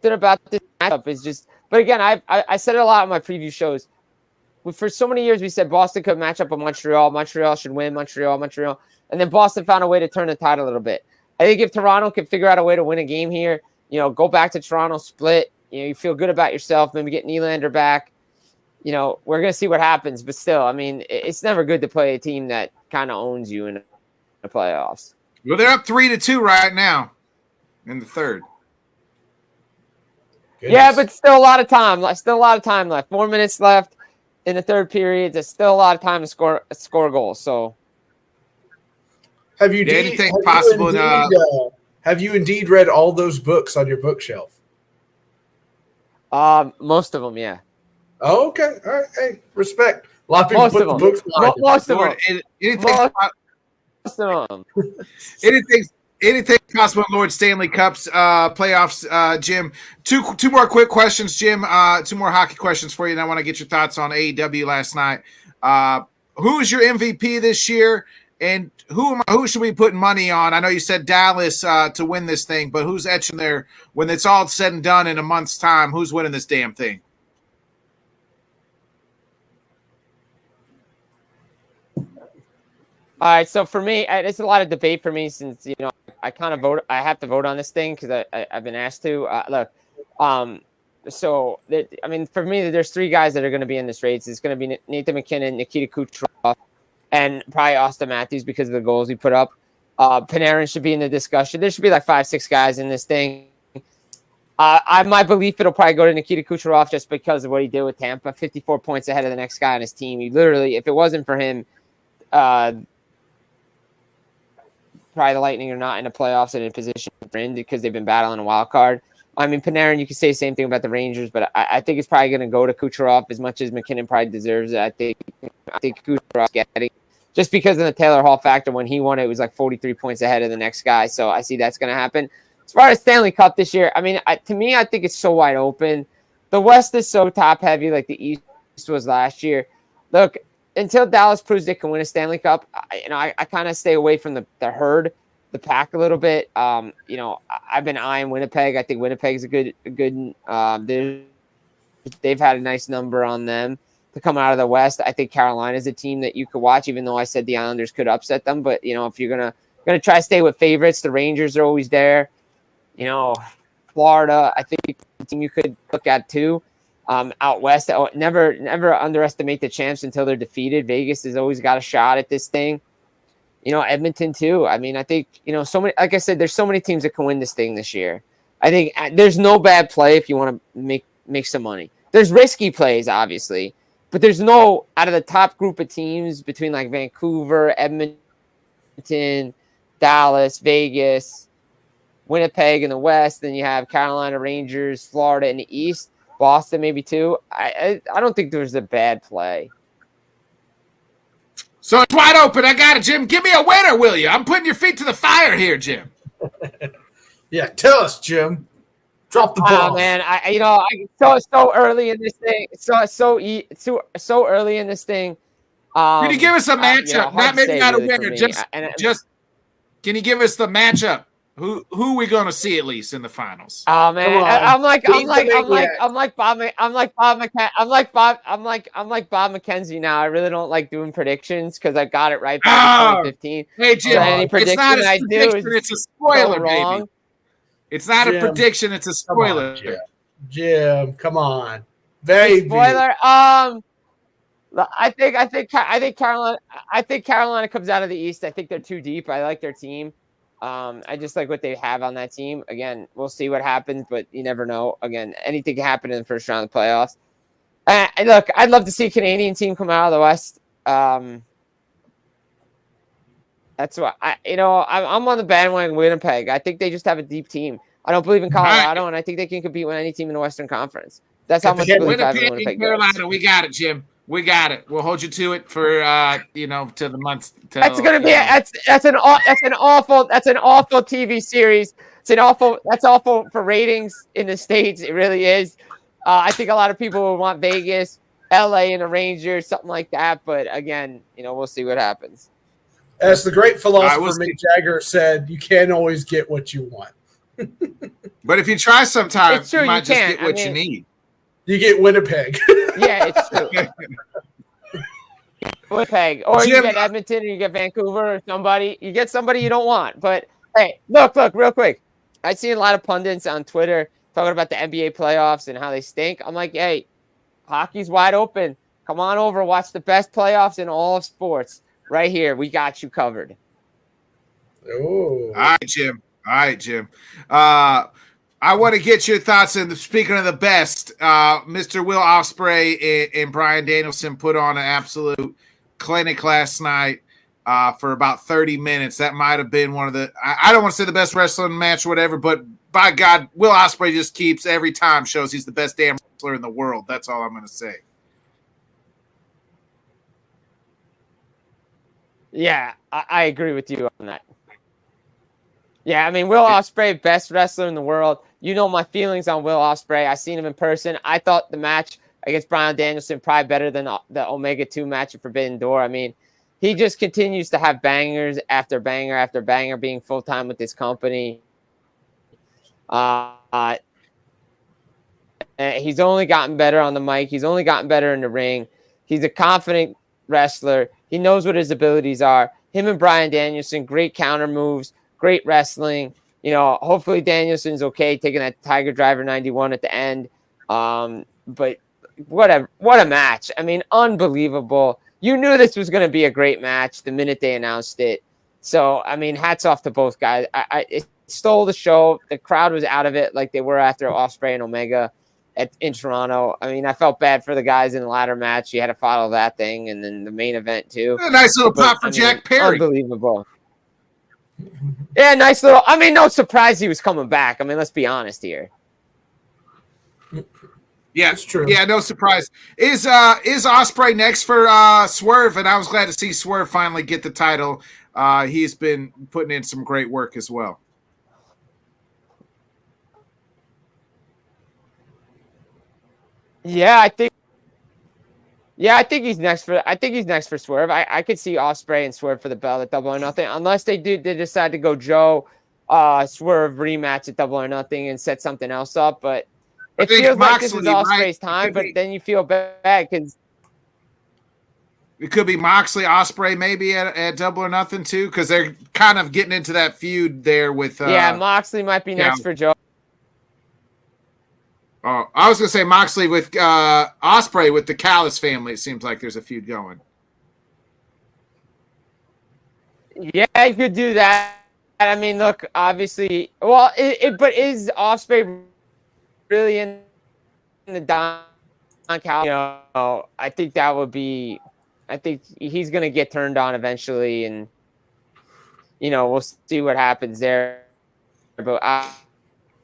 about this matchup is just – but again, I said it a lot in my preview shows. For so many years, we said Boston could match up with Montreal. Montreal should win. Montreal. And then Boston found a way to turn the tide a little bit. I think if Toronto can figure out a way to win a game here, go back to Toronto, split. You feel good about yourself. Maybe get Nylander back. we're going to see what happens. But still, I mean, it's never good to play a team that kind of owns you in the playoffs. Well, they're up 3-2 right now in the third. Goodness. Yeah, but still a lot of time. Still a lot of time left. 4 minutes left in the third period. There's still a lot of time to score goals. So, have you indeed read all those books on your bookshelf? Most of them, yeah. Oh, okay. All right. Hey, respect. A lot of people Most put of the them. books behind Most of Lord, them. Most of them. Anything possible in Lord Stanley Cup's playoffs, Jim. Two more quick questions, Jim. 2 more hockey questions for you, and I want to get your thoughts on AEW last night. Who is your MVP this year, and who should we put money on? I know you said Dallas to win this thing, but who's etching there when it's all said and done in a month's time? Who's winning this damn thing? All right, so for me, it's a lot of debate for me since I kind of vote. I have to vote on this thing because I've been asked to. For me, there's 3 guys that are going to be in this race. It's going to be Nathan McKinnon, Nikita Kucherov, and probably Austin Matthews because of the goals he put up. Panarin should be in the discussion. There should be like 5-6 guys in this thing. My belief it'll probably go to Nikita Kucherov just because of what he did with Tampa, 54 points ahead of the next guy on his team. He literally, if it wasn't for him, probably the Lightning are not in the playoffs and in a position to win because they've been battling a wild card. I mean, Panarin, you can say the same thing about the Rangers, but I think it's probably going to go to Kucherov as much as McKinnon probably deserves it. I think Kucherov's getting just because of the Taylor Hall factor. When he won, it was like 43 points ahead of the next guy. So I see that's going to happen. As far as Stanley Cup this year, I mean, to me, I think it's so wide open. The West is so top heavy like the East was last year. Look, until Dallas proves they can win a Stanley Cup, I kind of stay away from the herd, the pack a little bit. I've been eyeing Winnipeg. I think Winnipeg's a good. They've had a nice number on them to come out of the West. I think Carolina's a team that you could watch, even though I said the Islanders could upset them. But if you're gonna try to stay with favorites, the Rangers are always there. Florida, I think the team you could look at too. Out west, never underestimate the champs until they're defeated. Vegas has always got a shot at this thing. Edmonton too. I mean, I think so many. Like I said, there's so many teams that can win this thing this year. I think there's no bad play if you want to make some money. There's risky plays, obviously, but there's no out of the top group of teams between like Vancouver, Edmonton, Dallas, Vegas, Winnipeg in the West. Then you have Carolina, Rangers, Florida in the East. Boston maybe too. I don't think there's a bad play. So it's wide open. I got it, Jim. Give me a winner, will you? I'm putting your feet to the fire here, Jim. Yeah, tell us, Jim. Drop the ball, man. So early in this thing. So early in this thing. Can you give us a matchup? Not a winner. Just can you give us the matchup? Who are we going to see at least in the finals? Oh man, I'm like Bob McKenzie now. I really don't like doing predictions because I got it right back in 2015. Hey Jim, so any prediction it's not a I prediction, do it's a spoiler, wrong. baby. It's not a prediction, it's a spoiler. On, Jim, come on, baby. Spoiler. I think Carolina. I think Carolina comes out of the East. I think they're too deep. I like their team. I just like what they have on that team. Again, we'll see what happens, but you never know. Again, anything can happen in the first round of the playoffs. And look, I'd love to see a Canadian team come out of the West. That's what I'm on the bandwagon Winnipeg. I think they just have a deep team. I don't believe in Colorado, and I think they can compete with any team in the Western Conference. That's how much belief I have in Winnipeg. Carolina, we got it, Jim. We got it. We'll hold you to it for to the month. That's gonna be that's an awful TV series. That's awful for ratings in the States. It really is. I think a lot of people will want Vegas, LA, and the Rangers, something like that. But again, we'll see what happens. As the great philosopher Mick Jagger said, you can't always get what you want. But if you try sometimes, you might just get what you need. You get Winnipeg. Yeah, it's true. Winnipeg. Or you get Edmonton or you get Vancouver or somebody. You get somebody you don't want. But, hey, look, real quick. I see a lot of pundits on Twitter talking about the NBA playoffs and how they stink. I'm like, hey, Hockey's wide open. Come on over. Watch the best playoffs in all of sports. Right here. We got you covered. Ooh. All right, Jim. I want to get your thoughts. And speaking of the best, Mr. Will Ospreay and Bryan Danielson put on an absolute clinic last night for about 30 minutes. That might have been one of the – I don't want to say the best wrestling match or whatever, but by God, Will Ospreay just keeps every time shows he's the best damn wrestler in the world. That's all I'm going to say. Yeah, I agree with you on that. Yeah, I mean, Will Ospreay, best wrestler in the world. You know my feelings on Will Ospreay. I seen him in person. I thought the match against Bryan Danielson probably better than the Omega 2 match at Forbidden Door. I mean, he just continues to have bangers after banger after banger being full-time with this company. He's only gotten better on the mic. He's only gotten better in the ring. He's a confident wrestler. He knows what his abilities are. Him and Bryan Danielson, great counter moves, great wrestling. You know, hopefully Danielson's okay taking that Tiger Driver 91 at the end. But what a match. I mean, unbelievable. You knew this was going to be a great match the minute they announced it. So, I mean, hats off to both guys. It stole the show. The crowd was out of it like they were after Ospreay and Omega in Toronto. I mean, I felt bad for the guys in the ladder match. You had to follow that thing, and then the main event too. A nice little pop for Jack Perry. Unbelievable. Yeah, nice little. I mean, no surprise he was coming back. I mean, let's be honest here. Yeah, it's true. Yeah, no surprise. Is Ospreay next for Swerve? And I was glad to see Swerve finally get the title. He's been putting in some great work as well. Yeah, I think he's next for Swerve. I could see Ospreay and Swerve for the belt at Double or Nothing, unless they decide to go Joe Swerve rematch at Double or Nothing and set something else up. But it feels like this is Ospreay's time. But then you feel bad because it could be Moxley Ospreay maybe at Double or Nothing too, because they're kind of getting into that feud there with. Moxley might be next for Joe. Oh, I was going to say Moxley with Ospreay with the Callis family. It seems like there's a feud going. Yeah, you could do that. I mean, look, obviously, but is Ospreay really in the Don Callis? You know, I think he's going to get turned on eventually, and you know, we'll see what happens there. But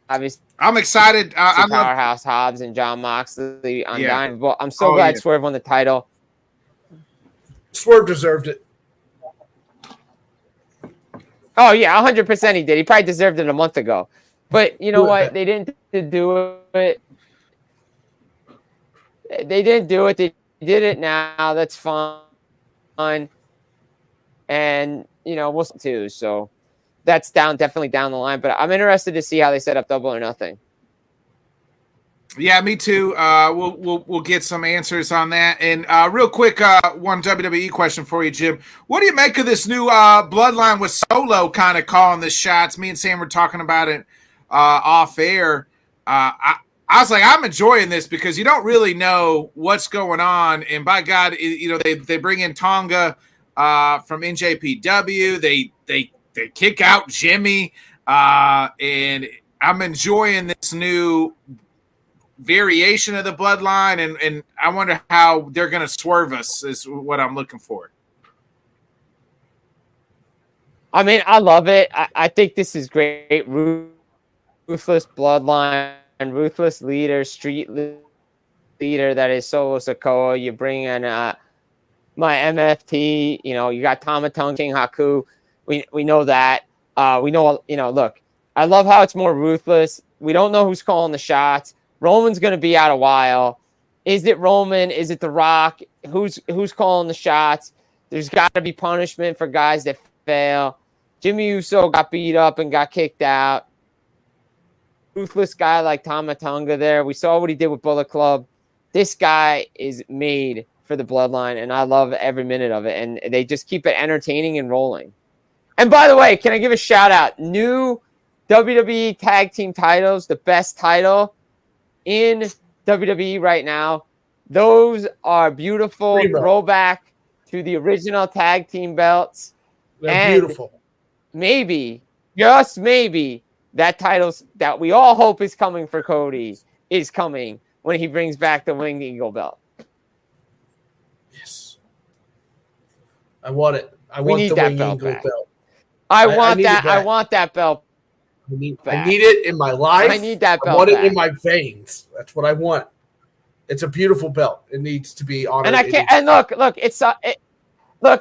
obviously, I'm excited. I'm Powerhouse Hobbs and John Moxley on Dynamite. Well, I'm so glad Swerve won the title. Swerve deserved it. Oh yeah, 100% he did. He probably deserved it a month ago. But you know what? They didn't do it. They didn't do it. They did it now. That's fine. And you know, we'll see too. So that's definitely down the line. But I'm interested to see how they set up Double or Nothing. Yeah, me too. We'll get some answers on that. And real quick, one WWE question for you, Jim. What do you make of this new Bloodline with Solo kind of calling the shots? Me and Sam were talking about it off air. I was like, I'm enjoying this because you don't really know what's going on. And by God, you know, they bring in Tonga from NJPW. They kick out Jimmy, and I'm enjoying this new variation of the Bloodline, and I wonder how they're going to swerve us is what I'm looking for. I mean, I love it. I think this is great. Ruthless Bloodline, ruthless leader, street leader that is Solo Sikoa. You bring in my MFT, you know, you got Tama Tonga, King Haku. We know that. We know, you know, look, I love how it's more ruthless. We don't know who's calling the shots. Roman's going to be out a while. Is it Roman? Is it The Rock? Who's calling the shots? There's got to be punishment for guys that fail. Jimmy Uso got beat up and got kicked out. Ruthless guy like Tama Tonga there. We saw what he did with Bullet Club. This guy is made for the Bloodline, and I love every minute of it. And they just keep it entertaining and rolling. And by the way, can I give a shout out? New WWE Tag Team titles, the best title in WWE right now. Those are beautiful Primo. throwback to the original tag team belts. They're And beautiful. maybe, just maybe, that title that we all hope is coming for Cody is coming when he brings back the Winged Eagle belt. Yes. I want it. I We want need the that Winged belt Eagle back. belt. I I want need it that. I back. want that belt. I back. need it in my life. I need that I belt want it back. in my veins. That's what I want. It's a beautiful belt. It needs to be honored. And I can't. And look,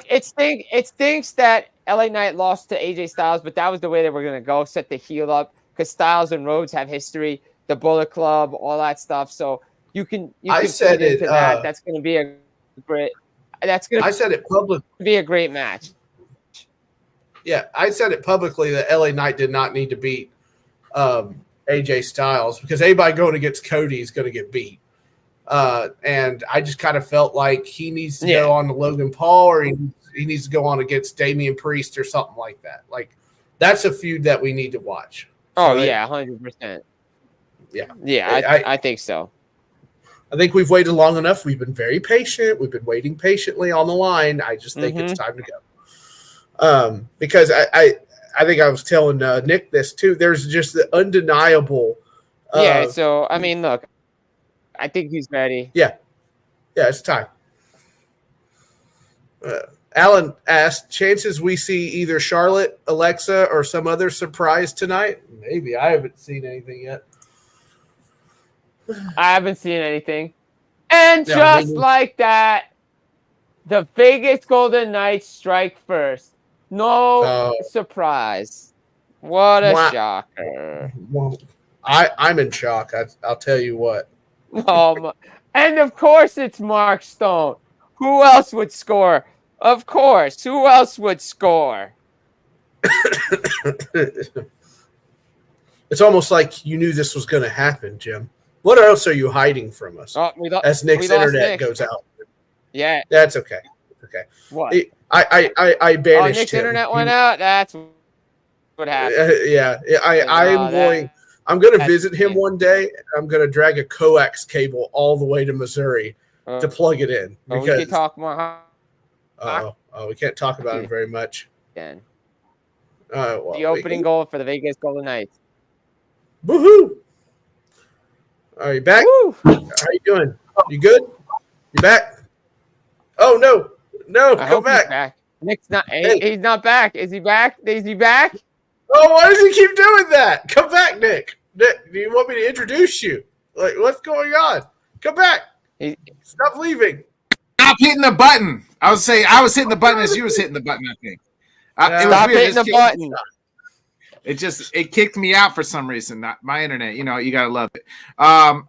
it stinks that LA Knight lost to AJ Styles, but that was the way they were gonna go, set the heel up, because Styles and Rhodes have history, the Bullet Club, all that stuff. So you can said feed into it, that. That's gonna be a great. I said it publicly. Be a great match. Yeah, I said it publicly that LA Knight did not need to beat AJ Styles because anybody going against Cody is going to get beat. And I just kind of felt like he needs to go on to Logan Paul, or he needs to go on against Damian Priest or something like that. Like, that's a feud that we need to watch. So 100%. Yeah, I think so. I think we've waited long enough. We've been very patient. We've been waiting patiently on the line. I just think it's time to go. Because I think I was telling Nick this too. There's just the undeniable. So I mean, look, I think he's ready. Yeah, it's time. Alan asked, chances we see either Charlotte, Alexa, or some other surprise tonight? Maybe. I haven't seen anything yet. I haven't seen anything. And just like that, the Vegas Golden Knights strike first. No surprise. What a shocker. Well, I'm in shock. I'll tell you what. And of course it's Mark Stone. Who else would score? Of course. Who else would score? It's almost like you knew this was going to happen, Jim. What else are you hiding from us? As Nick's internet goes out. Yeah. That's okay. Okay. What? I banished Nick's him. internet went out? That's what happened. I'm going to visit him one day. I'm going to drag a coax cable all the way to Missouri to plug it in. Because we can talk more. We can't talk about him very much. Again. Well, the opening goal for the Vegas Golden Knights. Woohoo! Are you back? Woo! How you doing? You good? You back? Oh no! Come back. He's back. Nick's not. He's not back. Is he back? Is he back? Oh, why does he keep doing that? Come back, Nick. Nick, do you want me to introduce you? Like, what's going on? Come back. Stop leaving. Stop hitting the button. I was hitting the button as you was hitting the button. I think. Stop hitting the button. It kicked me out for some reason. Not my internet. You gotta love it. I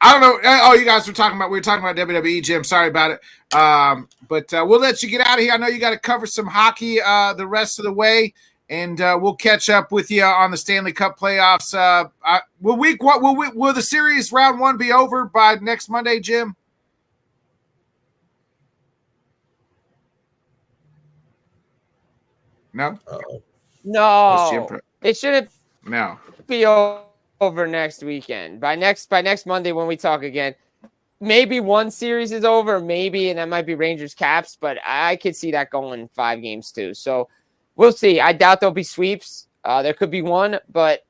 don't know. Oh, you guys were talking about WWE, Jim. Sorry about it. But we'll let you get out of here. I know you got to cover some hockey the rest of the way, and we'll catch up with you on the Stanley Cup playoffs. Will the series round one be over by next Monday, Jim? No. No. It shouldn't. No. Be over next weekend. By next Monday when we talk again, maybe one series is over, maybe, and that might be Rangers Caps, but I could see that going 5 games too. So we'll see. I doubt there'll be sweeps. There could be one, but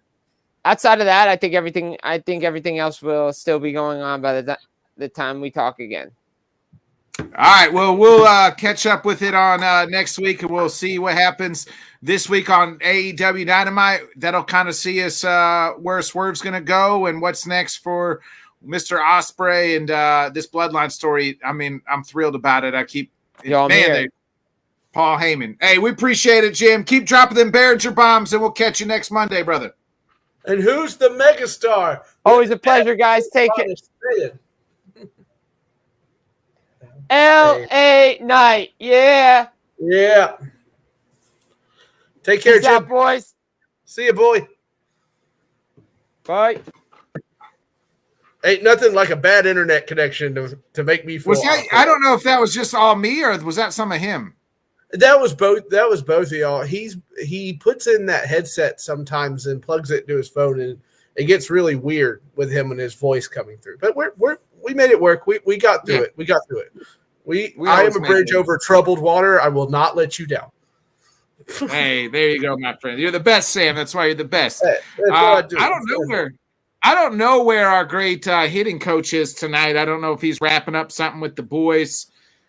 outside of that, I think everything else will still be going on by the time we talk again. All right. Well, we'll catch up with it on next week, and we'll see what happens this week on AEW Dynamite. That'll kind of see us where Swerve's going to go and what's next for Mr. Ospreay and this Bloodline story. I mean, I'm thrilled about it. Paul Heyman. Hey, we appreciate it, Jim. Keep dropping them Behringer bombs, and we'll catch you next Monday, brother. And who's the megastar? Always a pleasure, guys. Take it. L.A. Knight. Yeah. Yeah. Take care, Peace Jim. out, boys. See you, boy. Bye. Ain't nothing like a bad internet connection to make me feel. I don't know if that was just all me or was that some of him. That was both of y'all. He puts in that headset sometimes and plugs it into his phone, and it gets really weird with him and his voice coming through. But we We made it work. We got through it. We got through it. I am a bridge over troubled water. I will not let you down. Hey, there you go, my friend. You're the best, Sam. That's why you're the best. Hey, I don't know where our great hitting coach is tonight. I don't know if he's wrapping up something with the boys.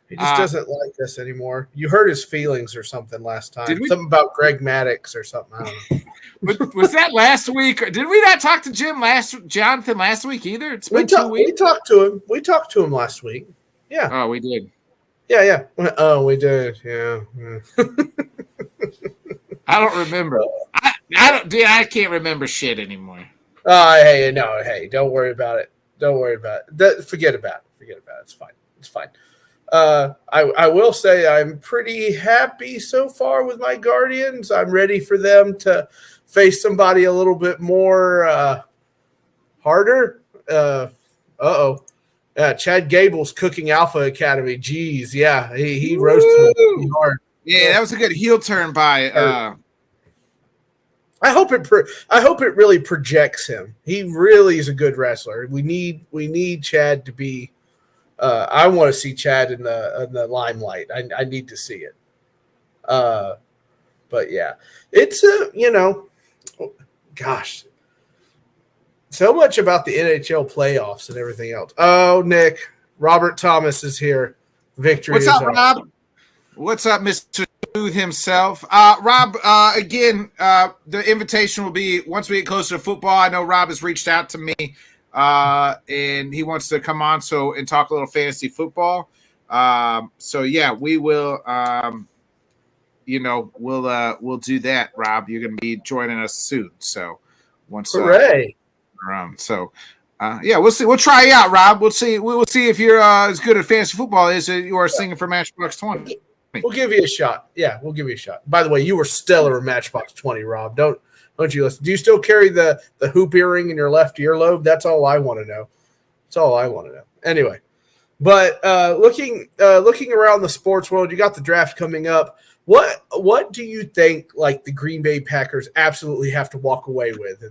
He just doesn't like us anymore. You hurt his feelings or something last time. Something about Greg Maddox or something. I don't know. Was that last week? Did we not talk to Jonathan last week either? It's been 2 weeks. We talked to him. We talked to him last week. Yeah. Oh, we did. Yeah. Oh, we did. Yeah. I don't remember. I don't. Dude, I can't remember shit anymore. Hey, don't worry about it. Don't worry about it. Forget about it. Forget about it. It's fine. It's fine. I will say I'm pretty happy so far with my Guardians. I'm ready for them to face somebody a little bit more harder. Chad Gable's cooking Alpha Academy. Jeez, yeah, he roasted him pretty hard. Yeah, that was a good heel turn by. I hope it really projects him. He really is a good wrestler. We need Chad to be. I want to see Chad in the limelight. I need to see it. But yeah, it's gosh, so much about the NHL playoffs and everything else. Oh, Nick, Robert Thomas is here. Victory. What's up, Rob? What's up, Mr. Smooth himself? Rob, again, the invitation will be once we get closer to football. I know Rob has reached out to me, and he wants to come on and talk a little fantasy football. So yeah, we will. We'll do that, Rob. You're going to be joining us soon. So once. Hooray! We'll see. We'll try you out, Rob. We'll see. We'll see if you're as good at fantasy football as you are singing for Matchbox 20. We'll give you a shot. Yeah, we'll give you a shot. By the way, you were stellar in Matchbox 20, Rob. Don't you listen? Do you still carry the hoop earring in your left earlobe? That's all I want to know. That's all I want to know. Anyway, but looking around the sports world, you got the draft coming up. What do you think like the Green Bay Packers absolutely have to walk away with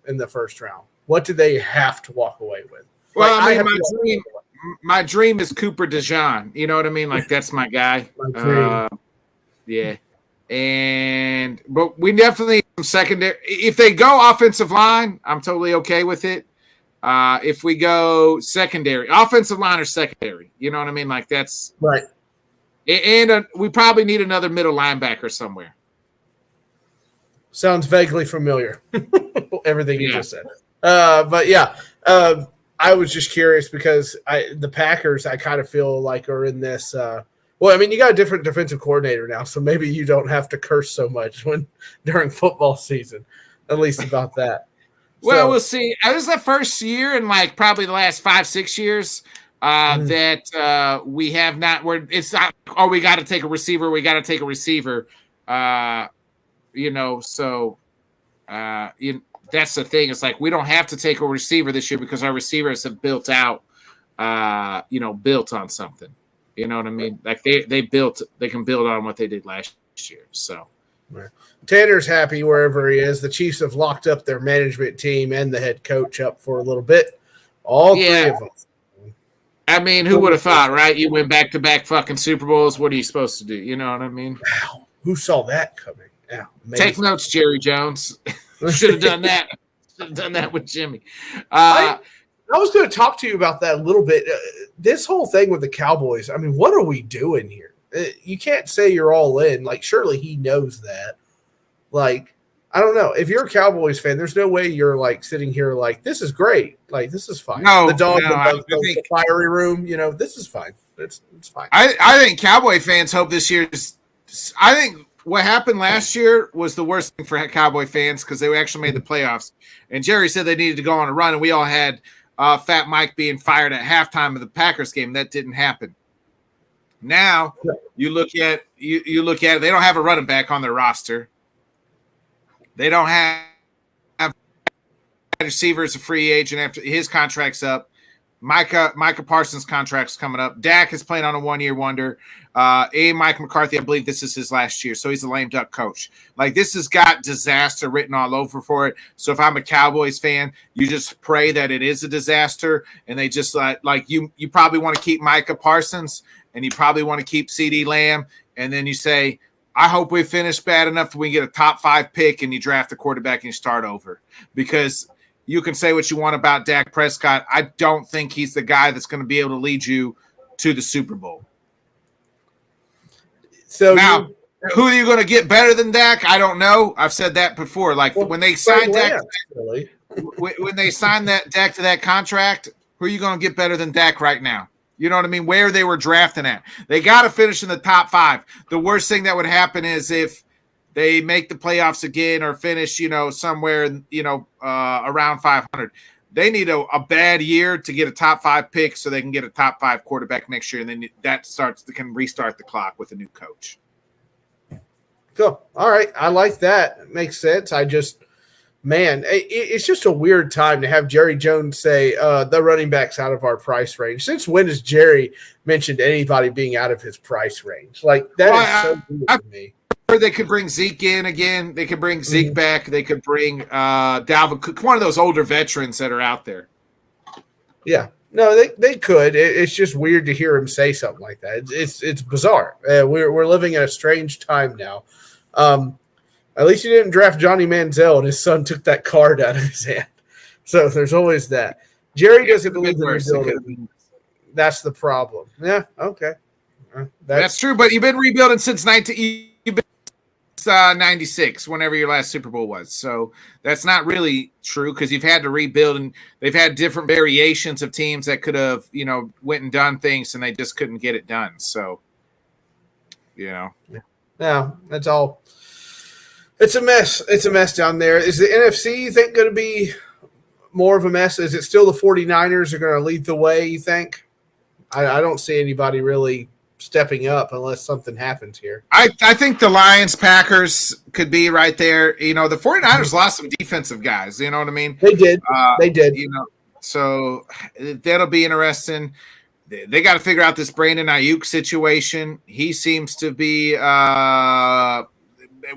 in the first round? What do they have to walk away with? Well, my dream is Cooper DeJean. You know what I mean? Like that's my guy. My dream. Yeah. But we definitely some secondary. If they go offensive line, I'm totally okay with it. If we go secondary, offensive line or secondary, you know what I mean? Like that's right. And we probably need another middle linebacker somewhere. Sounds vaguely familiar. Everything you just said. But yeah, I was just curious because the Packers, I kind of feel like are in this. Well, I mean, you got a different defensive coordinator now, so maybe you don't have to curse so much during football season, at least about that. Well, we'll see. This is the first year in like probably the last 5-6 years that we have not. Where it's not. Oh, we got to take a receiver. We got to take a receiver. That's the thing. It's like we don't have to take a receiver this year because our receivers have built out, built on something. You know what I mean? Like they can build on what they did last year. So Tanner's happy wherever he is. The Chiefs have locked up their management team and the head coach up for a little bit. All three of them. I mean, who would have thought, right? You win back-to-back fucking Super Bowls. What are you supposed to do? You know what I mean? Wow. Who saw that coming? Yeah, take notes, Jerry Jones. Should have done that. Should have done that with Jimmy. I was going to talk to you about that a little bit. This whole thing with the Cowboys, I mean, what are we doing here? You can't say you're all in. Like, surely he knows that. Like, I don't know. If you're a Cowboys fan, there's no way you're, like, sitting here like, this is great. Like, this is fine. No, the dog no, the fiery room, this is fine. It's fine. I think Cowboy fans hope this year's – I think what happened last year was the worst thing for Cowboy fans because they actually made the playoffs. And Jerry said they needed to go on a run, and we all had Fat Mike being fired at halftime of the Packers game. That didn't happen. Now you look at you look at it. They don't have a running back on their roster. They don't have receivers a free agent after his contract's up. Micah Parsons' contract's coming up. Dak is playing on a 1-year wonder. Mike McCarthy, I believe this is his last year, so he's a lame duck coach. Like, this has got disaster written all over for it. So if I'm a Cowboys fan, you just pray that it is a disaster, and they just you probably want to keep Micah Parsons, and you probably want to keep CeeDee Lamb, and then you say, I hope we finish bad enough that we get a top 5 pick, and you draft a quarterback and you start over. Because you can say what you want about Dak Prescott. I don't think he's the guy that's going to be able to lead you to the Super Bowl. So now, who are you going to get better than Dak? I don't know. I've said that before. When they signed Dak, when they signed that Dak to that contract, who are you going to get better than Dak right now? You know what I mean? Where they were drafting at. They got to finish in the top 5. The worst thing that would happen is if they make the playoffs again or finish, somewhere, around 500. They need a bad year to get a top 5 pick so they can get a top 5 quarterback next year. And then that can restart the clock with a new coach. Cool. All right. I like that. It makes sense. It's just a weird time to have Jerry Jones say the running back's out of our price range. Since when has Jerry mentioned anybody being out of his price range? Like, that is so weird to me. Or they could bring Zeke in again. They could bring Zeke back. They could bring Dalvin Cook, one of those older veterans that are out there. Yeah. No, they could. It's just weird to hear him say something like that. It's bizarre. We're living in a strange time now. At least he didn't draft Johnny Manziel, and his son took that card out of his hand. So there's always that. Jerry doesn't believe in rebuilding. That's the problem. Yeah, okay. That's true, but you've been rebuilding since 96, whenever your last Super Bowl was. So that's not really true because you've had to rebuild, and they've had different variations of teams that could have, went and done things, and they just couldn't get it done. So, Yeah, that's all. It's a mess. It's a mess down there. Is the NFC, you think, going to be more of a mess? Is it still the 49ers are going to lead the way, you think? I don't see anybody really stepping up unless something happens here. I think the Lions, Packers could be right there. The 49ers lost some defensive guys. You know what I mean? They did. So that'll be interesting. They got to figure out this Brandon Ayuk situation. He seems to be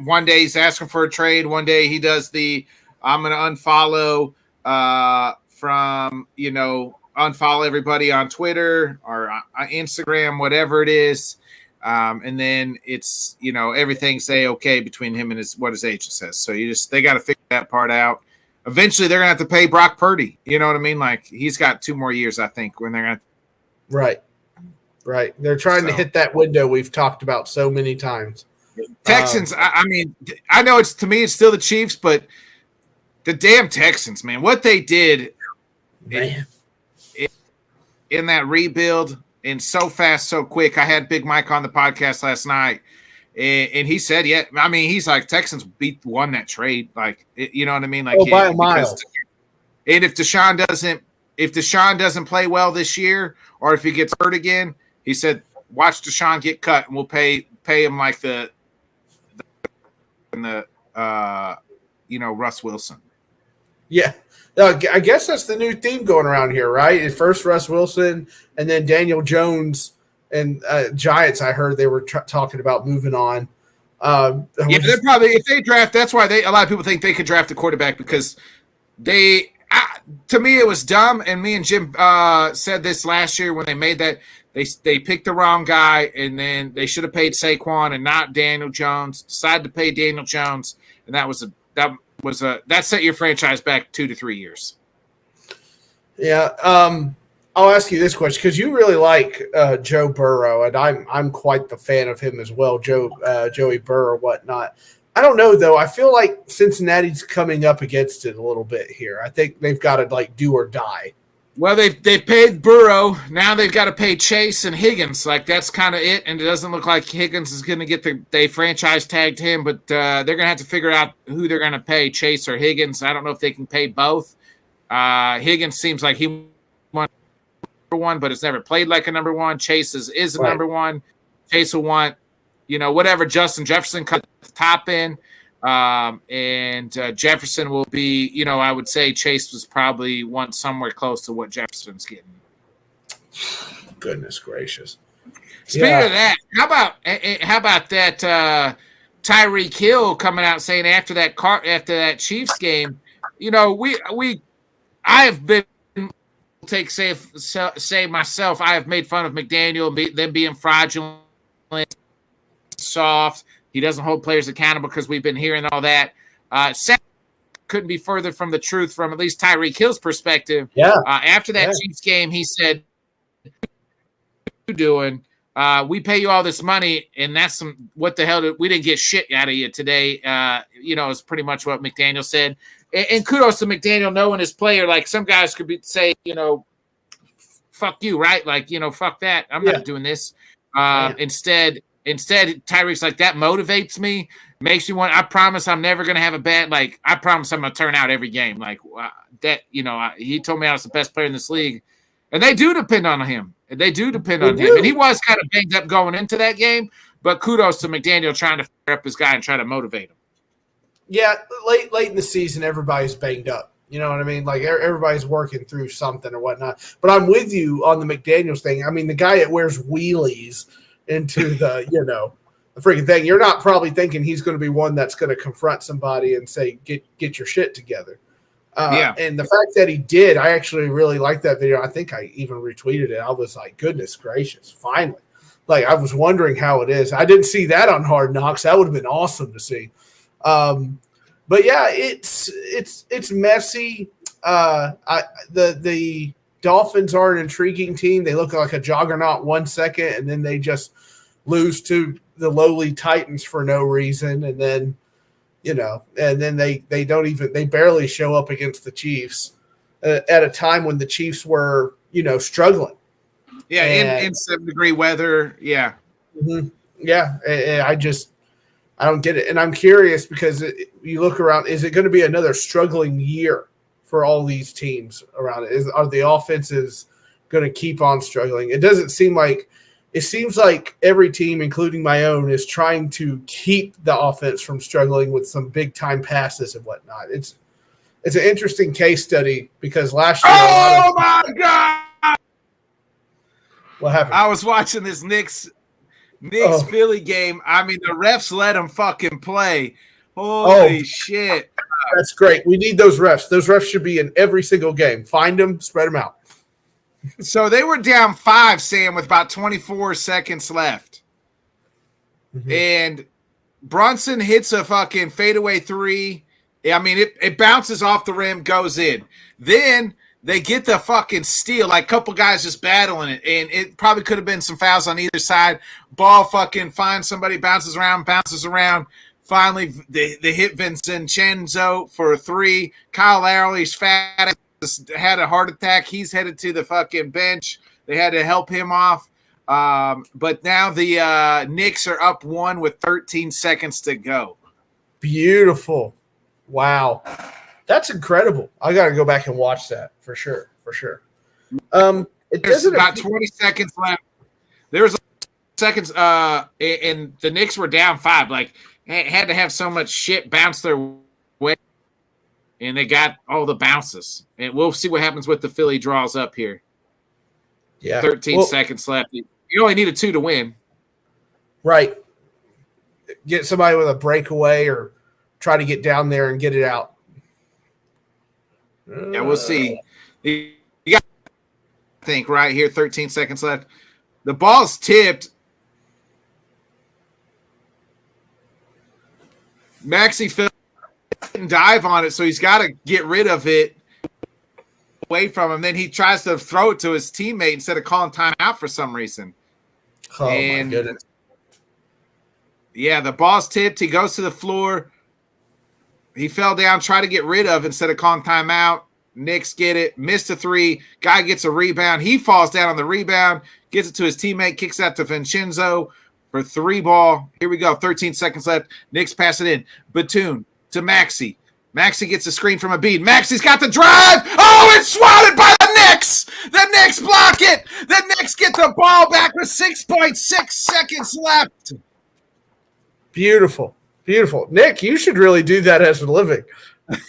one day he's asking for a trade. One day he does I'm going to unfollow unfollow everybody on Twitter or Instagram, whatever it is. And then it's, everything's okay between him and what his agent says. So they got to figure that part out. Eventually they're going to have to pay Brock Purdy. You know what I mean? Like, he's got 2 more years, I think, when they're going to. Right. They're trying to hit that window we've talked about so many times. Texans, I know to me it's still the Chiefs, but the damn Texans, man, what they did in that rebuild and so fast, so quick. I had Big Mike on the podcast last night, and he said, he's like, Texans won that trade. Like, you know what I mean? Like, by a mile. And if Deshaun doesn't play well this year, or if he gets hurt again, he said, watch Deshaun get cut, and we'll pay him like the Russ Wilson. Yeah. I guess that's the new theme going around here, right? At first Russ Wilson, and then Daniel Jones and Giants. I heard they were talking about moving on. They're probably, if they draft, that's why a lot of people think they could draft a quarterback, because to me it was dumb. And me and Jim said this last year when they made that. They picked the wrong guy, and then they should have paid Saquon and not Daniel Jones. Decided to pay Daniel Jones, and that set your franchise back 2 to 3 years. Yeah. I'll ask you this question because you really like Joe Burrow, and I'm quite the fan of him as well. Joey Burrow, whatnot. I don't know though. I feel like Cincinnati's coming up against it a little bit here. I think they've got to do or die. Well, they've paid Burrow. Now they've got to pay Chase and Higgins. Like, that's kind of it. And it doesn't look like Higgins is going to get they franchise tagged him, but they're going to have to figure out who they're going to pay, Chase or Higgins. I don't know if they can pay both. Higgins seems like he won number one, but has never played like a number one. Chase is a number one. Chase will want, whatever Justin Jefferson cut the top in. And Jefferson will be, I would say Chase was probably somewhere close to what Jefferson's getting. Goodness gracious. Speaking of that, how about that Tyreek Hill coming out saying after that Chiefs game, I have been say myself, I have made fun of McDaniel, them being fraudulent, soft. He doesn't hold players accountable because we've been hearing all that. Couldn't be further from the truth from at least Tyreek Hill's perspective. Yeah. After that Chiefs game, he said, "What are you doing? We pay you all this money, and that's what the hell? We didn't get shit out of you today." Is pretty much what McDaniel said. And kudos to McDaniel knowing his player. Like some guys could say, fuck you, right? Like, fuck that. I'm not doing this. Instead, Tyreek's like, that motivates me, makes me want. I promise I'm never gonna have a bad. Like, I promise I'm gonna turn out every game. Like that. He told me I was the best player in this league, and they do depend on him. And he was kind of banged up going into that game. But kudos to McDaniel trying to fire up his guy and try to motivate him. Yeah, late in the season, everybody's banged up. You know what I mean? Like everybody's working through something or whatnot. But I'm with you on the McDaniels thing. I mean, the guy that wears wheelies into the the freaking thing. You're not probably thinking he's going to be one that's going to confront somebody and say, "Get your shit together." And the fact that he did, I actually really liked that video. I think I even retweeted it. I was like, "Goodness gracious, finally!" Like I was wondering how it is. I didn't see that on Hard Knocks. That would have been awesome to see. But yeah, it's messy. The Dolphins are an intriguing team. They look like a juggernaut 1 second, and then they just lose to the lowly Titans for no reason, and then they barely show up against the Chiefs at a time when the Chiefs were struggling. Yeah, in 7-degree weather. Yeah, yeah. And I don't get it. And I'm curious because you look around, is it going to be another struggling year for all these teams around it? Are the offenses going to keep on struggling? It seems like every team, including my own, is trying to keep the offense from struggling with some big time passes and whatnot. It's an interesting case study because last year. Oh my God. What happened? I was watching this Knicks Philly game. I mean, the refs let them fucking play. Holy shit. That's great. We need those refs. Those refs should be in every single game. Find them, spread them out. So they were down 5, Sam, with about 24 seconds left. Mm-hmm. And Brunson hits a fucking fadeaway 3. I mean, it bounces off the rim, goes in. Then they get the fucking steal, like a couple guys just battling it. And it probably could have been some fouls on either side. Ball fucking finds somebody, bounces around. Finally, they hit Vincenzo for a 3. Kyle Lowry's fat had a heart attack. He's headed to the fucking bench. They had to help him off. But now the Knicks are up 1 with 13 seconds to go. Beautiful. Wow. That's incredible. I got to go back and watch that for sure. There's about 20 seconds left. There's seconds, and the Knicks were down 5. Like, had to have so much shit bounce their way, and they got all the bounces. And we'll see what happens with the Philly draws up here. Yeah, 13 seconds left. You only need a 2 to win. Right. Get somebody with a breakaway or try to get down there and get it out. Yeah, we'll see. You got to think right here, 13 seconds left. The ball's tipped. Maxey Phil didn't dive on it, so he's got to get rid of it away from him. Then he tries to throw it to his teammate instead of calling timeout for some reason. Oh, my goodness. Yeah, the ball's tipped. He goes to the floor. He fell down, tried to get rid of instead of calling timeout. Knicks get it. Missed a 3. Guy gets a rebound. He falls down on the rebound, gets it to his teammate, kicks out to Vincenzo for 3 ball. Here we go. 13 seconds left. Knicks pass it in. Batum to Maxey. Maxey gets a screen from Embiid. Maxey's got the drive. Oh, it's swatted by the Knicks. The Knicks block it. The Knicks get the ball back with 6.6 seconds left. Beautiful. Nick, you should really do that as a living.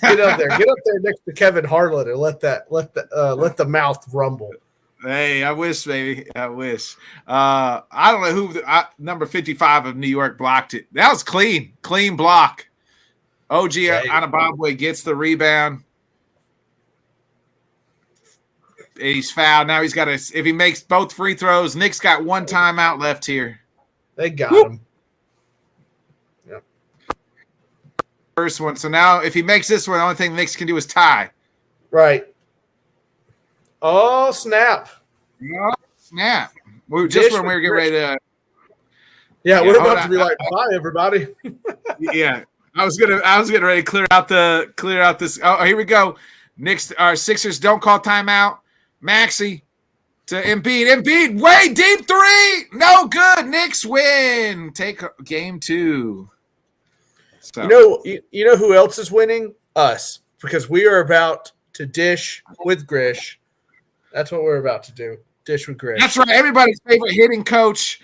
Get up there next to Kevin Harlan and let the mouth rumble. Hey, I wish, baby. I wish. I don't know who number 55 of New York blocked it. That was clean block. OG Anababwe gets the rebound. He's fouled. Now he's got to, if he makes both free throws, Nick's got one timeout left here. They got him. Yep. First one. So now if he makes this one, the only thing Nick's can do is tie. Right. Oh, snap. Oh, snap. Just when we were getting ready to. Yeah, we're about to be like, bye, everybody. Yeah. I was getting ready to clear out this. Oh, here we go. Knicks, our Sixers don't call timeout. Maxey to Embiid. Embiid, way deep three. No good. Knicks win. Take game 2. So. You know who else is winning? Us. Because we are about to dish with Grish. That's what we're about to do. Dish with Grish. That's right. Everybody's favorite hitting coach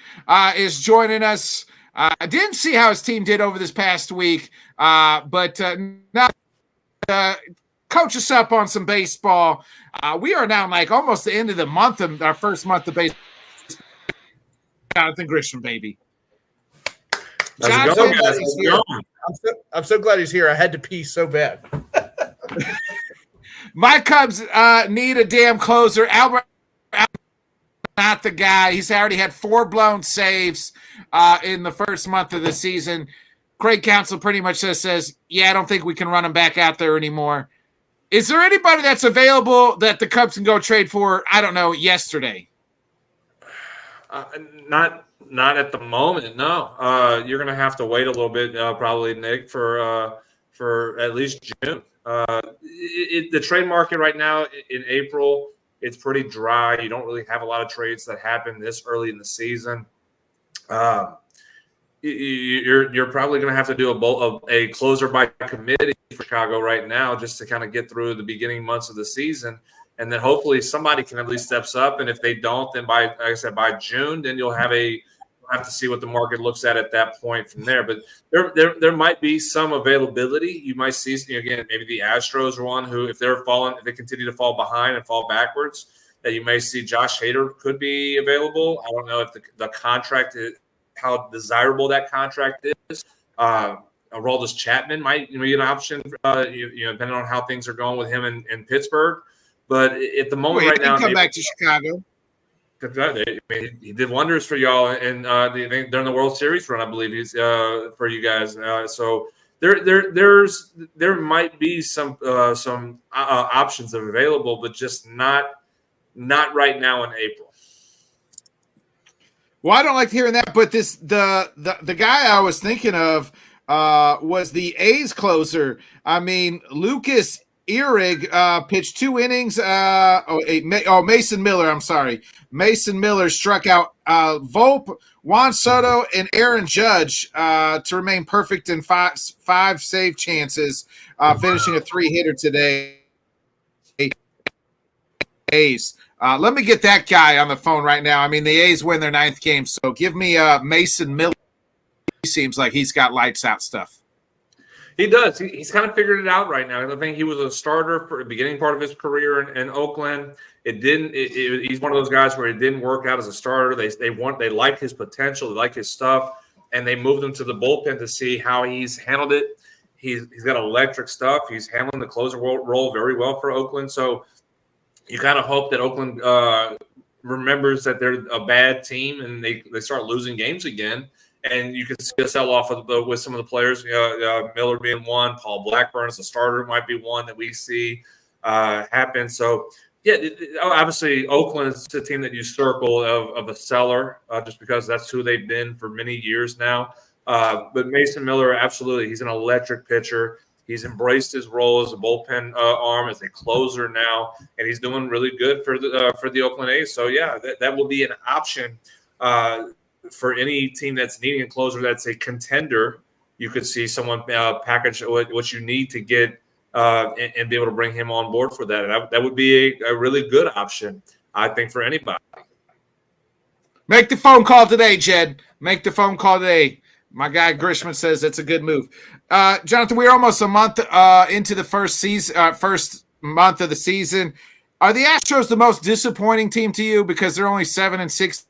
is joining us. I didn't see how his team did over this past week, but now coach us up on some baseball. We are now like almost the end of the month of our first month of baseball. Jonathan Grishman, baby. I'm so glad he's here. I had to pee so bad. My Cubs need a damn closer. Albert, not the guy. He's already had 4 blown saves in the first month of the season. Craig Counsell pretty much says, yeah, I don't think we can run him back out there anymore. Is there anybody that's available that the Cubs can go trade for, I don't know, yesterday? Not at the moment, no. You're going to have to wait a little bit, probably, Nick, for at least June. The trade market right now in April, it's pretty dry. You don't really have a lot of trades that happen this early in the season. You're probably going to have to do a closer by committee for Chicago right now just to kind of get through the beginning months of the season. And then hopefully somebody can at least steps up. And if they don't, then like I said, by June, then you'll have to see what the market looks at that point from there. But there might be some availability. You might see, again, maybe the Astros are one who, if they continue to fall behind and fall backwards, that you may see Josh Hader could be available. I don't know if the contract is, how desirable that contract is. Aroldis Chapman might be an option, depending on how things are going with him in Pittsburgh. But at the moment right now, come back to Chicago. He did wonders for y'all, and during the World Series run, I believe he's for you guys. So there might be some options that are available, but just not right now in April. Well, I don't like hearing that, but the guy I was thinking of was the A's closer. I mean, Lucas Ehrig pitched 2 innings. Mason Miller. I'm sorry. Mason Miller struck out Volpe, Juan Soto, and Aaron Judge to remain perfect in five save chances, finishing a 3-hitter today. A's. Let me get that guy on the phone right now. I mean, the A's win their 9th game, so give me Mason Miller. He seems like he's got lights out stuff. He does. He's kind of figured it out right now. I think he was a starter for the beginning part of his career in Oakland. It didn't. He's one of those guys where it didn't work out as a starter. They like his potential. They like his stuff, and they moved him to the bullpen to see how he's handled it. He's got electric stuff. He's handling the closer role very well for Oakland. So you kind of hope that Oakland remembers that they're a bad team and they start losing games again. And you can see a sell-off with some of the players, Miller being one, Paul Blackburn as a starter might be one that we see happen. So, yeah, obviously Oakland is a team that you circle of a seller just because that's who they've been for many years now. But Mason Miller, absolutely, he's an electric pitcher. He's embraced his role as a bullpen arm, as a closer now, and he's doing really good for the Oakland A's. So, yeah, that will be an option for any team that's needing a closer that's a contender. You could see someone package what you need to get and be able to bring him on board for that. And that would be a really good option, I think, for anybody. Make the phone call today, Jed. Make the phone call today. My guy Grishman says it's a good move. Jonathan, we're almost a month into the first month of the season. Are the Astros the most disappointing team to you because they're only 7-16?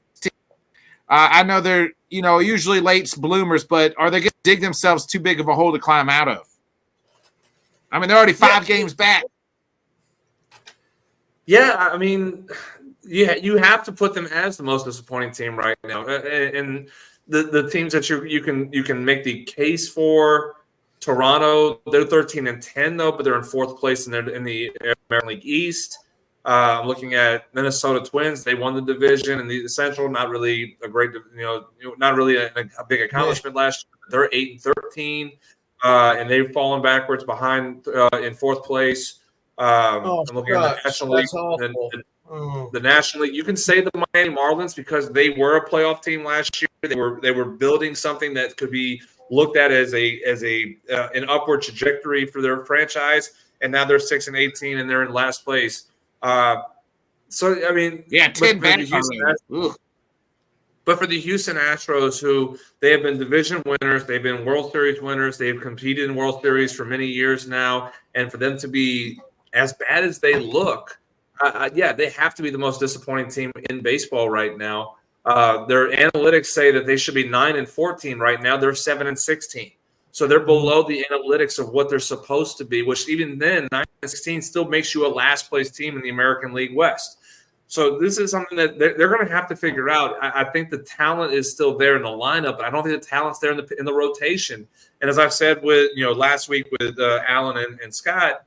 I know they're usually late bloomers, but are they going to dig themselves too big of a hole to climb out of? I mean, they're already 5 games back. Yeah, I mean, you have to put them as the most disappointing team right now, and the teams that you can make the case for. Toronto, they're 13-10 though, but they're in 4th place in the American League East. I'm looking at Minnesota Twins. They won the division in the Central. Not really a great, not really a big accomplishment last year. They're 8-13, and they've fallen backwards behind in 4th place. I'm looking at the National League. The National League. You can say the Miami Marlins because they were a playoff team last year. They were building something that could be looked at as an upward trajectory for their franchise, and now they're 6-18 and they're in last place. So I mean, 10 back. But for the Houston Astros, who they have been division winners, they've been World Series winners, they've competed in World Series for many years now, and for them to be as bad as they look, they have to be the most disappointing team in baseball right now. Their analytics say that they should be 9-14 right now. They're 7-16. So they're below the analytics of what they're supposed to be, which even then, 9-16 still makes you a last place team in the American League West. So this is something that they're going to have to figure out. I think the talent is still there in the lineup, but I don't think the talent's there in the rotation. And as I said with last week with Alan and Scott,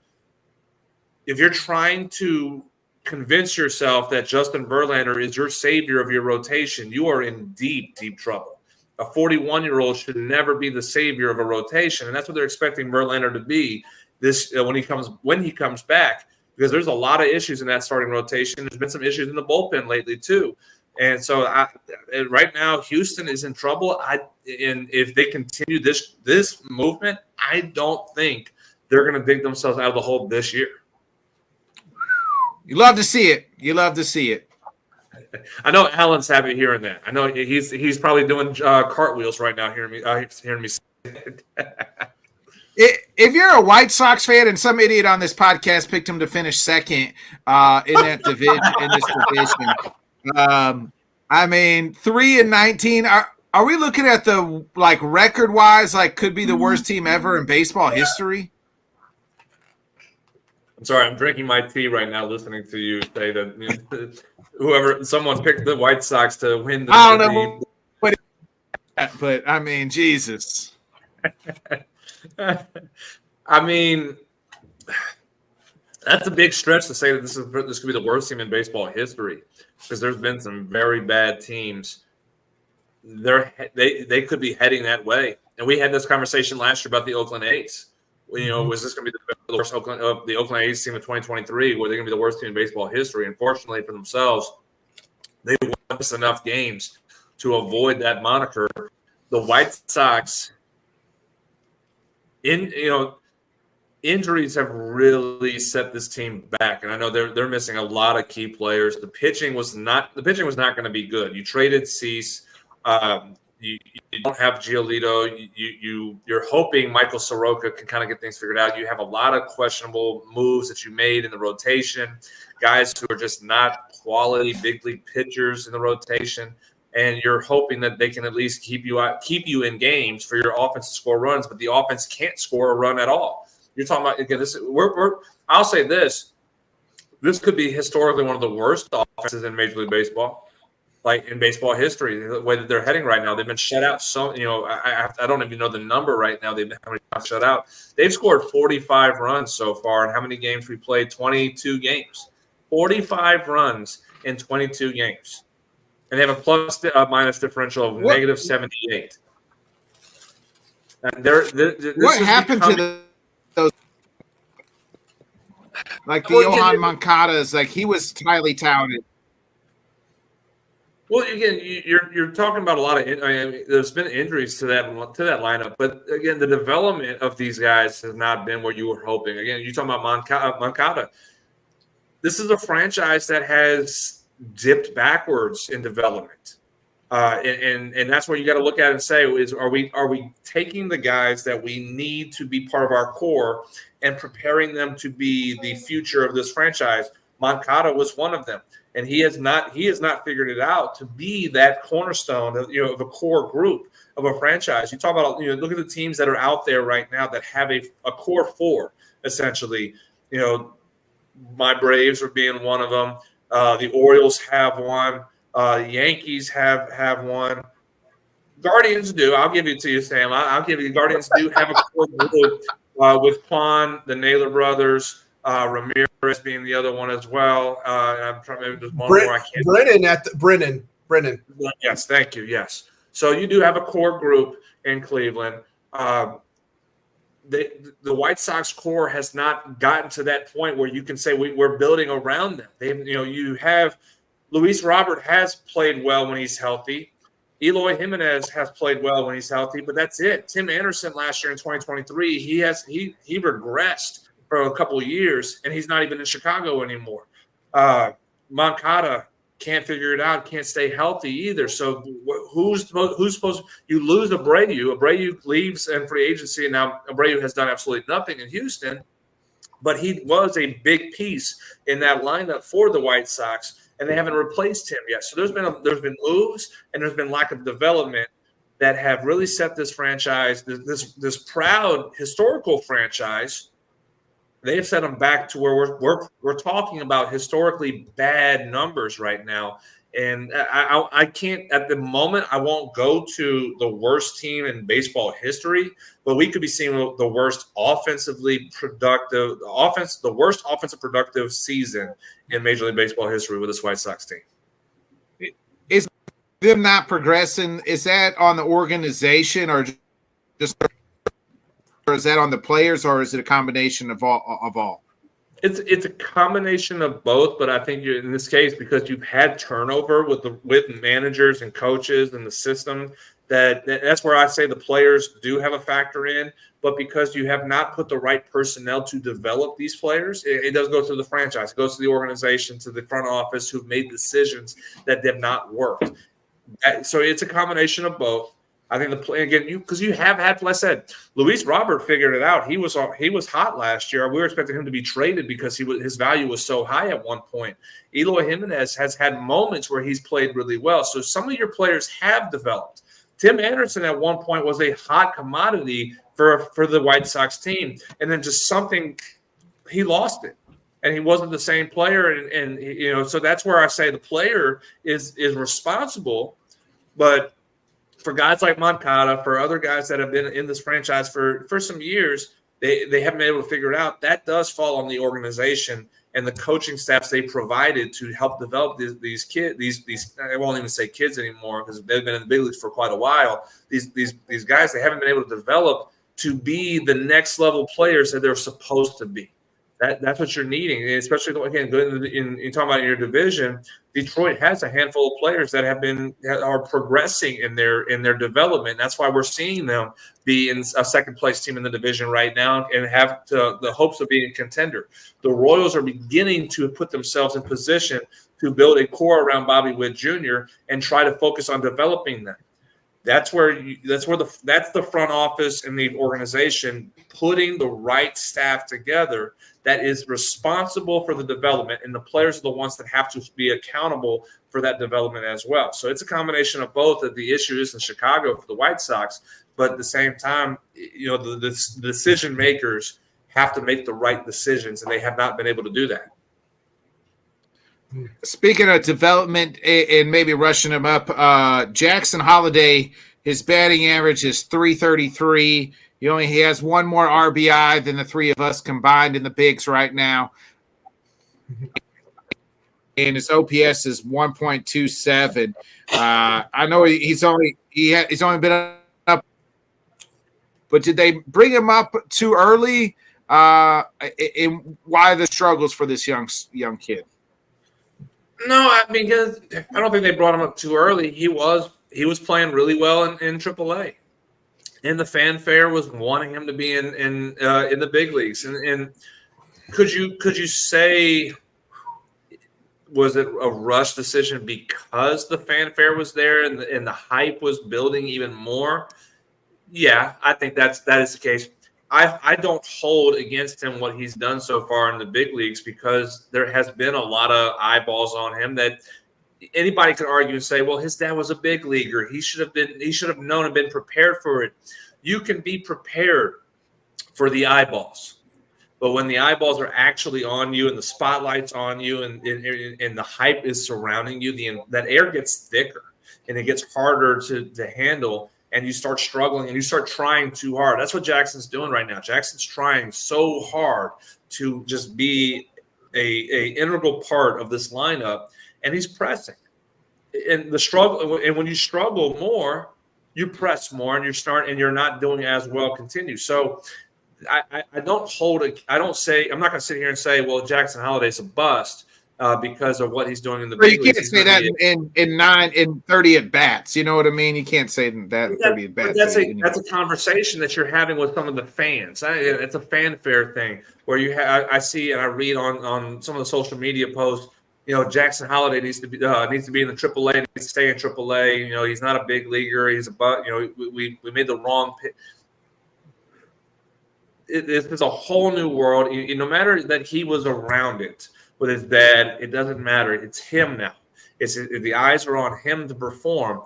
if you're trying to convince yourself that Justin Verlander is your savior of your rotation, you are in deep, deep trouble. A 41-year-old should never be the savior of a rotation, and that's what they're expecting Verlander to be this when he comes back. Because there's a lot of issues in that starting rotation. There's been some issues in the bullpen lately too, and so right now Houston is in trouble. And if they continue this movement, I don't think they're going to dig themselves out of the hole this year. You love to see it. You love to see it. I know Alan's happy hearing that. I know he's probably doing cartwheels right now hearing me say it. If you're a White Sox fan and some idiot on this podcast picked him to finish second in that division, in this division, I mean, 3-19. Are we looking at the record wise, could be the worst team ever in baseball history? I'm sorry, I'm drinking my tea right now, listening to you say that someone picked the White Sox to win. I don't know, but I mean, Jesus. I mean, that's a big stretch to say that this could be the worst team in baseball history, because there's been some very bad teams. They could be heading that way, and we had this conversation last year about the Oakland A's. Was this going to be the worst the Oakland A's team of 2023? Were they going to be the worst team in baseball history? Unfortunately for themselves, they won enough games to avoid that moniker. The White Sox. Injuries have really set this team back, and I know they're missing a lot of key players. The pitching was not going to be good. You traded Cease. You don't have Giolito. You're hoping Michael Soroka can kind of get things figured out. You have a lot of questionable moves that you made in the rotation, guys who are just not quality big league pitchers in the rotation. And you're hoping that they can at least keep you in games for your offense to score runs, but the offense can't score a run at all. You're talking about again. I'll say this: this could be historically one of the worst offenses in Major League Baseball, in baseball history. The way that they're heading right now, they've been shut out. So I don't even know the number right now. They've been how many times shut out. They've scored 45 runs so far. And how many games we played? 22 games. 45 runs in 22 games. And they have a plus minus differential of negative 78. And what happened to those? Johan Moncadas, he was highly touted. Well, again, you're talking about a lot of. There's been injuries to that lineup, but again, the development of these guys has not been where you were hoping. Again, you're talking about Moncada. This is a franchise that has dipped backwards in development, and that's where you got to look at it and say, are we taking the guys that we need to be part of our core and preparing them to be the future of this franchise, Moncada was one of them, and he has not figured it out to be that cornerstone of of a core group of a franchise. You talk about look at the teams that are out there right now that have a core four essentially. My Braves are being one of them. The Orioles have one. The Yankees have one. Guardians do. I'll give it to you, Sam. I'll give you. Guardians do have a core group with Quan, the Naylor brothers, Ramirez being the other one as well. I'm trying. Maybe there's one more. I can't. Brennan. Yes, thank you. Yes. So you do have a core group in Cleveland. The White Sox core has not gotten to that point where you can say we're building around them. You have Luis Robert has played well when he's healthy. Eloy Jimenez has played well when he's healthy, but that's it. Tim Anderson last year in 2023, he regressed for a couple of years, and he's not even in Chicago anymore. Moncada can't figure it out, can't stay healthy either. So who's supposed – you lose Abreu. Abreu leaves in free agency, and now Abreu has done absolutely nothing in Houston, but he was a big piece in that lineup for the White Sox, and they haven't replaced him yet. So there's been moves and there's been lack of development that have really set this franchise, this proud historical franchise. They've set them back to where we're talking about historically bad numbers right now. And I can't at the moment. I won't go to the worst team in baseball history, but we could be seeing the worst offensively productive the worst offensive productive season in Major League Baseball history with this White Sox team. Is them not progressing? Is that on the organization or just? Or is that on the players, or is it a combination of all? It's a combination of both, but I think in this case, because you've had turnover with managers and coaches and the system, that's where I say the players do have a factor in. But because you have not put the right personnel to develop these players, it does go through the franchise. It goes to the organization, to the front office who've made decisions that have not worked. So it's a combination of both. I think because you have had, like I said, Luis Robert figured it out. He was hot last year. We were expecting him to be traded because his value was so high at one point. Eloy Jimenez has had moments where he's played really well. So some of your players have developed. Tim Anderson at one point was a hot commodity for the White Sox team, and then just something he lost it, and he wasn't the same player. And so that's where I say the player is responsible, but. For guys like Moncada, for other guys that have been in this franchise for some years, they haven't been able to figure it out. That does fall on the organization and the coaching staffs they provided to help develop these kids. These I won't even say kids anymore because they've been in the big leagues for quite a while. These guys they haven't been able to develop to be the next level players that they're supposed to be. That's what you're needing, and especially again in talking about your division. Detroit has a handful of players that are progressing in their development. That's why we're seeing them be in a second place team in the division right now and have the hopes of being a contender. The Royals are beginning to put themselves in position to build a core around Bobby Witt Jr. and try to focus on developing them. That's the front office and the organization putting the right staff together that is responsible for the development, and the players are the ones that have to be accountable for that development as well. So it's a combination of both. That the issue is in Chicago for the White Sox, but at the same time, the decision makers have to make the right decisions, and they have not been able to do that. Speaking of development and maybe rushing him up, Jackson Holiday, his batting average is .333. He has one more RBI than the three of us combined in the bigs right now. And his OPS is 1.27. I know he's only been up, but did they bring him up too early? And why the struggles for this young kid? No, because I don't think they brought him up too early. He was playing really well in AAA. And the fanfare was wanting him to be in the big leagues. And could you say, was it a rush decision because the fanfare was there and the hype was building even more? Yeah, I think that is the case. I don't hold against him what he's done so far in the big leagues, because there has been a lot of eyeballs on him that anybody could argue and say, well, his dad was a big leaguer. He should have known and been prepared for it. You can be prepared for the eyeballs. But when the eyeballs are actually on you and the spotlight's on you and the hype is surrounding you, that air gets thicker and it gets harder to handle, and you start struggling and you start trying too hard. That's what Jackson's doing right now. Jackson's trying so hard to just be a integral part of this lineup, and he's pressing. And the struggle, and when you struggle more, you press more, and you're not doing as well. Continue. So I don't hold it. I'm not going to sit here and say, well, Jackson Holliday's a bust because of what he's doing in the big leagues. You can't say that in 30 at bats. You know what I mean? You can't say that 30 at bats. That's a conversation that you're having with some of the fans. It's a fanfare thing where I see and I read on some of the social media posts. Jackson Holliday needs to be in the AAA. Needs to stay in AAA. He's not a big leaguer. He's a butt. We made the wrong pick. This is a whole new world. No matter that he was around it with his dad, it doesn't matter. It's him now. The eyes are on him to perform.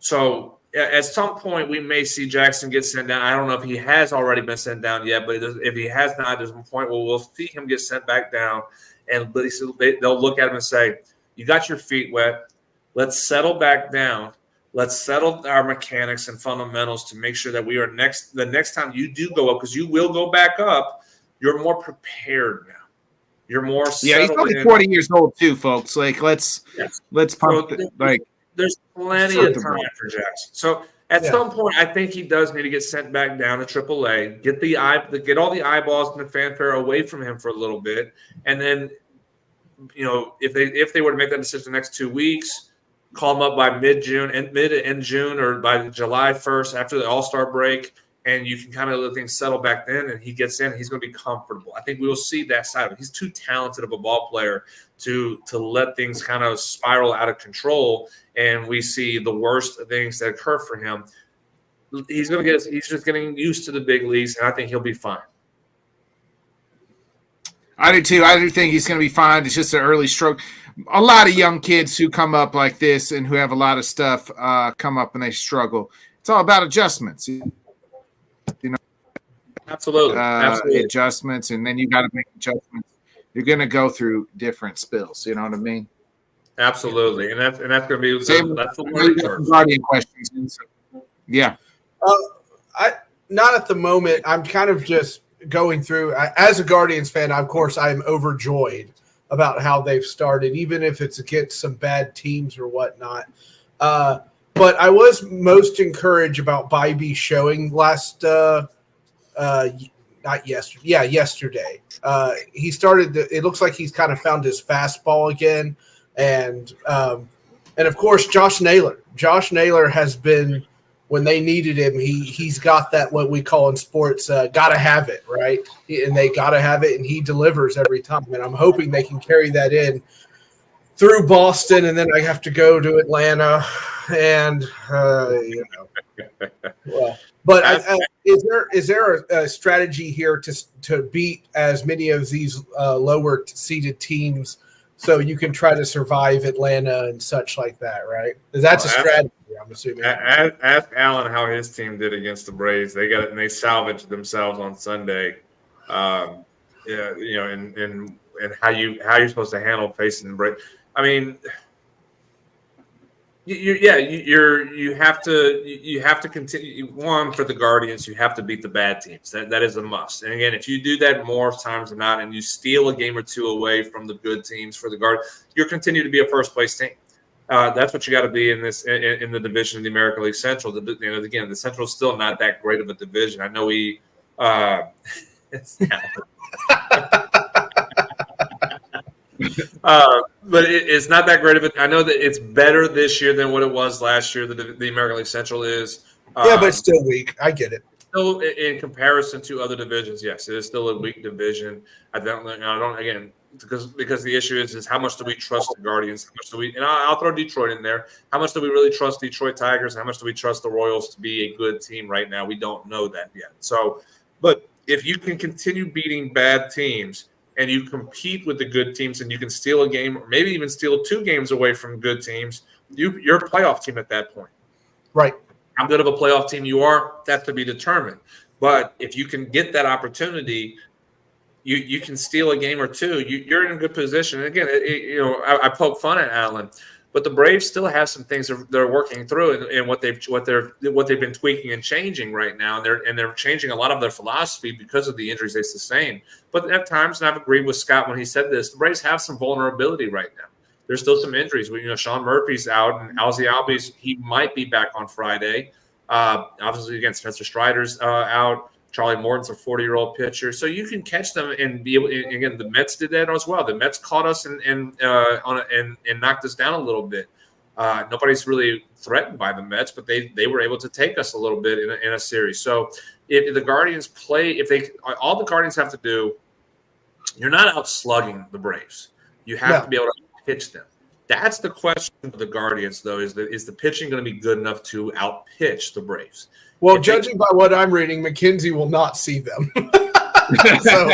So at some point, we may see Jackson get sent down. I don't know if he has already been sent down yet, but if he has not, there's a point where we'll see him get sent back down, and they'll look at him and say, "You got your feet wet. Let's settle back down. Let's settle our mechanics and fundamentals to make sure that we are the next time you do go up, because you will go back up, you're more prepared now. You're more settled. Yeah, he's only 40 years old too, folks. Like let's pump it. Like there's plenty of time for Jackson. So at some point, I think he does need to get sent back down to AAA, get all the eyeballs and the fanfare away from him for a little bit, and then if they were to make that decision the next 2 weeks, call him up by mid and June, or by July 1st after the All-Star break, and you can kind of let things settle back then, and he gets in, he's going to be comfortable. I think we will see that side of it. He's too talented of a ball player to let things kind of spiral out of control, and we see the worst things that occur for him. He's just getting used to the big leagues, and I think he'll be fine. I do too. I do think he's going to be fine. It's just an early stroke. A lot of young kids who come up like this and who have a lot of stuff come up and they struggle. It's all about adjustments. Absolutely. Adjustments, and then you got to make adjustments. You're going to go through different spills. You know what I mean? Absolutely, and that's going to be that's the learning curve. Guardian questions. Yeah. Not at the moment. I'm kind of just going through. As a Guardians fan, of course, I'm overjoyed about how they've started, even if it's against some bad teams or whatnot. But I was most encouraged about Bybee showing yesterday. He started. It looks like he's kind of found his fastball again, and of course Josh Naylor. Josh Naylor has been, when they needed him, he's got that, what we call in sports, gotta have it, right? And they gotta have it, and he delivers every time. And I'm hoping they can carry that in through Boston, and then I have to go to Atlanta, and well. But is there a strategy here to beat as many of these lower seeded teams, so you can try to survive Atlanta and such like that, right? That's a strategy, I'm assuming. Ask Allen how his team did against the Braves. They got it, and they salvaged themselves on Sunday. And how you're supposed to handle facing the Braves. I mean, you have to continue. One, for the Guardians, you have to beat the bad teams. That is a must. And again, if you do that more times than not, and you steal a game or two away from the good teams for the Guardians, you'll continue to be a first place team. That's what you got to be in the division of the American League Central. Again, the Central is still not that great of a division. I know but it's not that great of it. I know that it's better this year than what it was last year. The American League Central is. But it's still weak. I get it. Still, in comparison to other divisions, yes, it is still a weak division. I don't again, because the issue is how much do we trust the Guardians? How much do we? And I'll throw Detroit in there. How much do we really trust Detroit Tigers? How much do we trust the Royals to be a good team right now? We don't know that yet. So, but if you can continue beating bad teams and you compete with the good teams and you can steal a game or maybe even steal 2 games away from good teams, you're a playoff team at that point. Right. How good of a playoff team you are, that's to be determined. But if you can get that opportunity, you can steal a game or 2. You're in a good position. And again, I poke fun at Allen, but the Braves still have some things they're working through and what they've been tweaking and changing right now. And they're changing a lot of their philosophy because of the injuries they sustained. But at times, and I've agreed with Scott when he said this, the Braves have some vulnerability right now. There's still some injuries. Sean Murphy's out, and Ozzie Albies, he might be back on Friday. Obviously, again, Spencer Strider's out. Charlie Morton's a 40-year-old pitcher, so you can catch them and be able. And again, the Mets did that as well. The Mets caught us and knocked us down a little bit. Nobody's really threatened by the Mets, but they were able to take us a little bit in a series. So if the Guardians play, all the Guardians have to do, you're not out slugging the Braves. You have to be able to pitch them. That's the question for the Guardians, though, is the pitching going to be good enough to outpitch the Braves? Well, judging by what I'm reading, McKenzie will not see them. So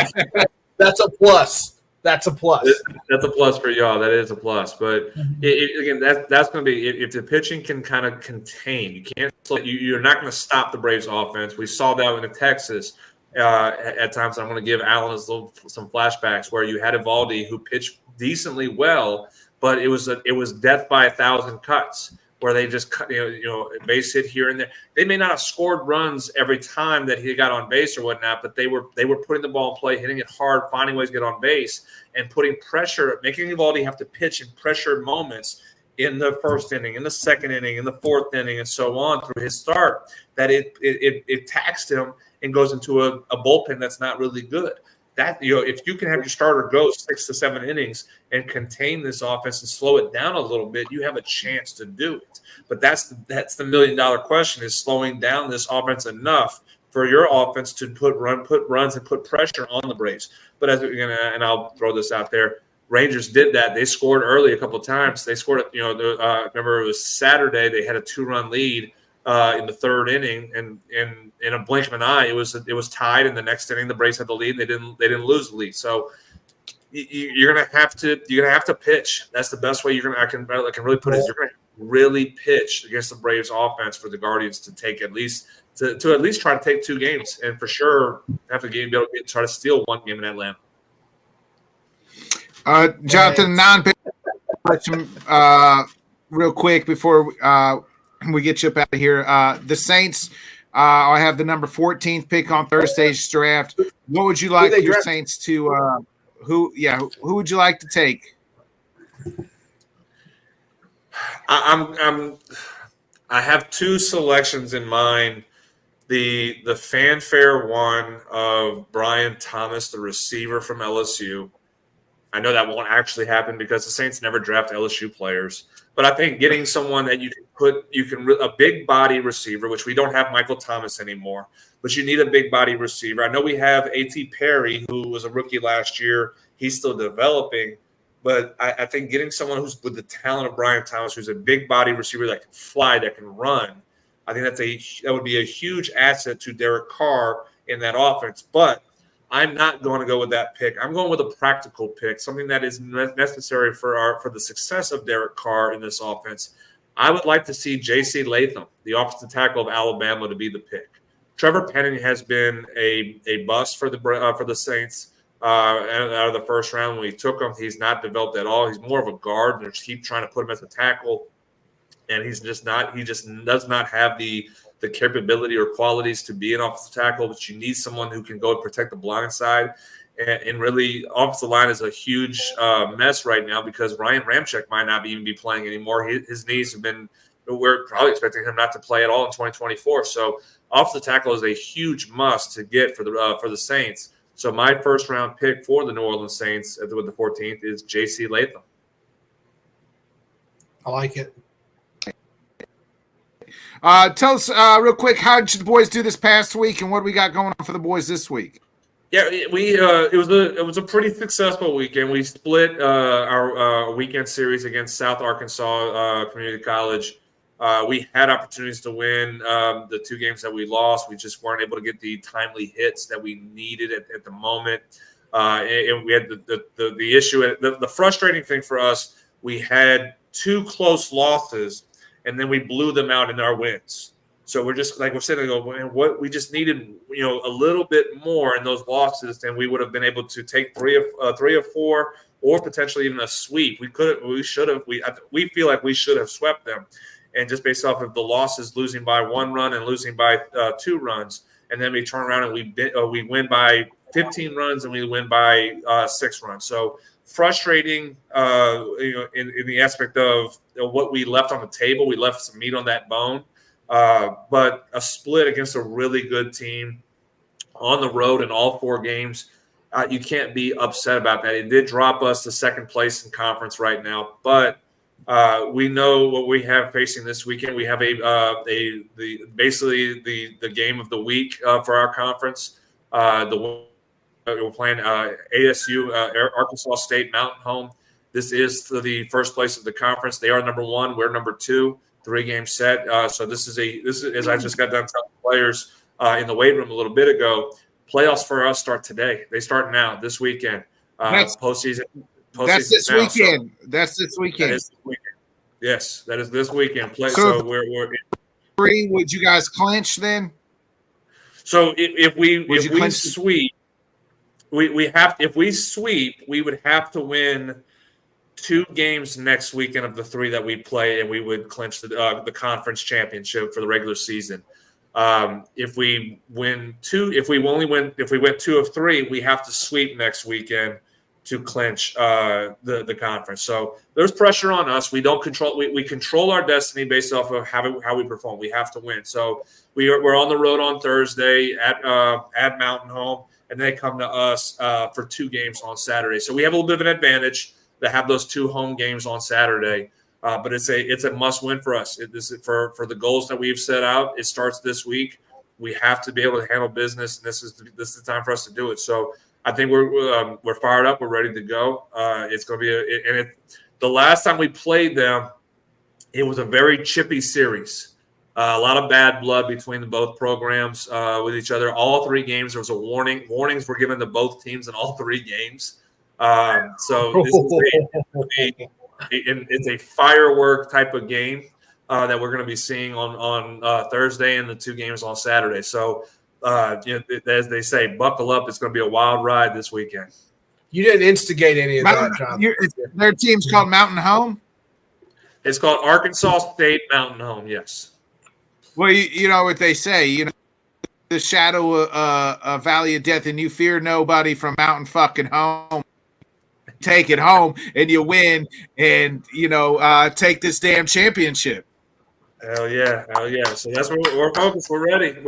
that's a plus. That's a plus. That's a plus for y'all. That is a plus. But again, that's going to be if the pitching can kind of contain. You can't. You're not going to stop the Braves' offense. We saw that in Texas at times. I'm going to give Allen some flashbacks where you had Evaldi who pitched decently well, but it was death by 1,000 cuts. Where they just cut, base hit here and there. They may not have scored runs every time that he got on base or whatnot, but they were putting the ball in play, hitting it hard, finding ways to get on base, and putting pressure, making Evaldi have to pitch in pressure moments in the first inning, in the second inning, in the fourth inning, and so on through his start. That it taxed him and goes into a bullpen that's not really good. That if you can have your starter go 6 to 7 innings and contain this offense and slow it down a little bit, you have a chance to do it. But that's the $1 million question: is slowing down this offense enough for your offense to put runs and put pressure on the Braves. But and I'll throw this out there, Rangers did that. They scored early a couple of times. They scored. Remember it was Saturday. They had a 2-run lead in the third inning, and in a blink of an eye, it was tied. In the next inning, the Braves had the lead. And they didn't lose the lead. So you're gonna have to pitch. That's the best way I can really put it. Is you're gonna really pitch against the Braves offense for the Guardians to take at least try to take 2 games, and for sure have to be able to try to steal 1 game in Atlanta. Jonathan, non-pitch question real quick before we get you up out of here. The Saints, I have the number 14th pick on Thursday's draft. What would you like your Saints to who would you like to take? I have 2 selections in mind. The fanfare one of Brian Thomas, the receiver from LSU. I know that won't actually happen because the Saints never draft LSU players. But I think getting someone that a big body receiver, which we don't have Michael Thomas anymore, but you need a big body receiver. I know we have A.T. Perry, who was a rookie last year. He's still developing. But I think getting someone who's with the talent of Brian Thomas, who's a big body receiver that can fly, that can run, I think that would be a huge asset to Derek Carr in that offense. But I'm not going to go with that pick. I'm going with a practical pick, something that is necessary for the success of Derek Carr in this offense. I would like to see J.C. Latham, the offensive tackle of Alabama, to be the pick. Trevor Penning has been a bust for the Saints out of the first round. When we took him, he's not developed at all. He's more of a guard. They just keep trying to put him as a tackle, and he's just not. He just does not have the capability or qualities to be an offensive tackle, but you need someone who can go and protect the blind side. And really, offensive line is a huge mess right now because Ryan Ramczyk might not even be playing anymore. His knees have been – we're probably expecting him not to play at all in 2024. So offensive tackle is a huge must to get for the Saints. So my first-round pick for the New Orleans Saints with the 14th is J.C. Latham. I like it. Tell us real quick, how did the boys do this past week, and what do we got going on for the boys this week? Yeah, it was a pretty successful weekend. We split our weekend series against South Arkansas Community College. We had opportunities to win the 2 games that we lost. We just weren't able to get the timely hits that we needed at the moment. And we had the issue. The frustrating thing for us, we had 2 close losses, and then we blew them out in our wins. So we're just like we're sitting there going, what we just needed, a little bit more in those losses, and we would have been able to take 3 of 4, or potentially even a sweep. We feel like we should have swept them, and just based off of the losses, losing by 1 run and losing by 2 runs, and then we turn around and we win by 15 runs and we win by 6 runs. So frustrating, in the aspect of what we left on the table. We left some meat on that bone. But a split against a really good team on the road in all 4 games, you can't be upset about that. It did drop us to 2nd place in conference right now, but we know what we have facing this weekend. We have basically the game of the week for our conference. We're playing ASU, Arkansas State Mountain Home. This is for the first place of the conference. They are number 1. We're number 2. 3-game set. So this is as I just got done telling players in the weight room a little bit ago. Playoffs for us start today. They start now this weekend. Postseason. That's this now. weekend. So that's this weekend. that is this weekend. Yes, that is this weekend. So we're 3. Would you guys clinch then? So if we clinch? sweep, if we sweep, we would have to win 2 games next weekend of the 3 that we play, and we would clinch the conference championship for the regular season. If we win 2, if we went 2 of 3, we have to sweep next weekend to clinch the conference. So there's pressure on us. We don't control. We control our destiny based off of how we perform. We have to win. So we're on the road on Thursday at Mountain Home, and they come to us for 2 games on Saturday. So we have a little bit of an advantage to have those 2 home games on Saturday. But it's a must win for us. This is for the goals that we've set out. It starts this week. We have to be able to handle business, and this is the time for us to do it. So I think we're fired up. We're ready to go. It's going to be the last time we played them, it was a very chippy series. A lot of bad blood between both programs with each other. All 3 games, there was a warning. Warnings were given to both teams in all 3 games. So this is it's a firework type of game that we're going to be seeing on Thursday, and the 2 games on Saturday. So, as they say, buckle up. It's going to be a wild ride this weekend. You didn't instigate any of that, John. Their team's called Mountain Home? It's called Arkansas State Mountain Home, yes. Well, you know what they say, the shadow of Valley of Death, and you fear nobody from Mountain fucking Home. Take it home, and you win, and take this damn championship. Hell yeah. So that's what we're focused. We're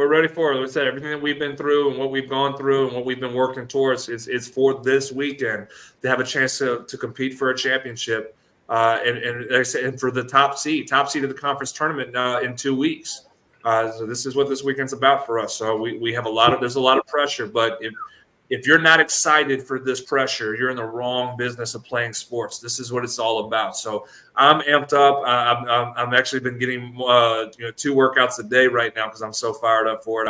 ready for it. Like I said, everything that we've been through and what we've gone through and what we've been working towards is for this weekend to have a chance to compete for a championship, and like I said, and for the top seed of the conference tournament in 2 weeks. So this is what this weekend's about for us. So we have there's a lot of pressure, but if you're not excited for this pressure, you're in the wrong business of playing sports. This is what it's all about. So I'm amped up. I'm actually been getting 2 workouts a day right now because I'm so fired up for it.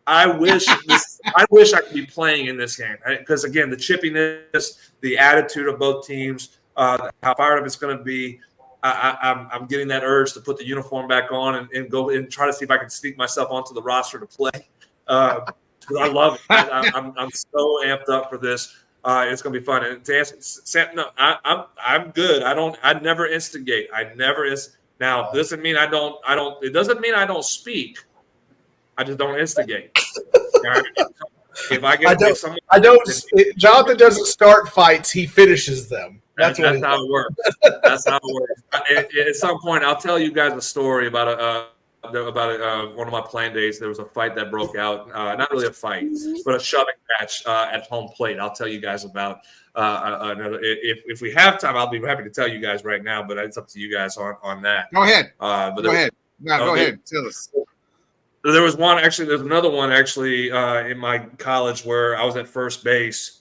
I wish I could be playing in this game because again, the chippiness, the attitude of both teams, how fired up it's going to be. I'm getting that urge to put the uniform back on and go and try to see if I can sneak myself onto the roster to play. I love it. I'm so amped up for this. It's gonna be fun. And to answer, Sam, no, I'm good. I never instigate. Now, this doesn't mean I don't. It doesn't mean I don't speak. I just don't instigate. If I get, Jonathan doesn't start fights. He finishes them. That's how it works. That's how it works. At some point, I'll tell you guys a story about one of my playing days. There was a fight that broke out. Not really a fight, but a shoving match at home plate. I'll tell you guys about another. If we have time, I'll be happy to tell you guys right now. But it's up to you guys on that. Go ahead. Go ahead. No, go ahead. Tell us. There was one actually. There's another one actually in my college where I was at first base,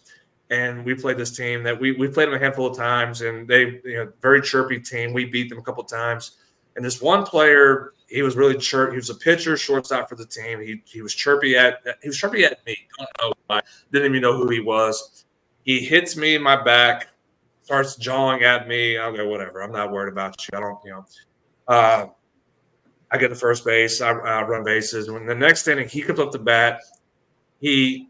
and we played this team that we played them a handful of times, and they very chirpy team. We beat them a couple of times. And this one player, he was really chirpy. He was a pitcher, shortstop for the team. He was chirpy at me. Don't know why. Didn't even know who he was. He hits me in my back, starts jawing at me. Okay, whatever. I'm not worried about you. I don't, I get to first base. I run bases. When the next inning, he comes up the bat. I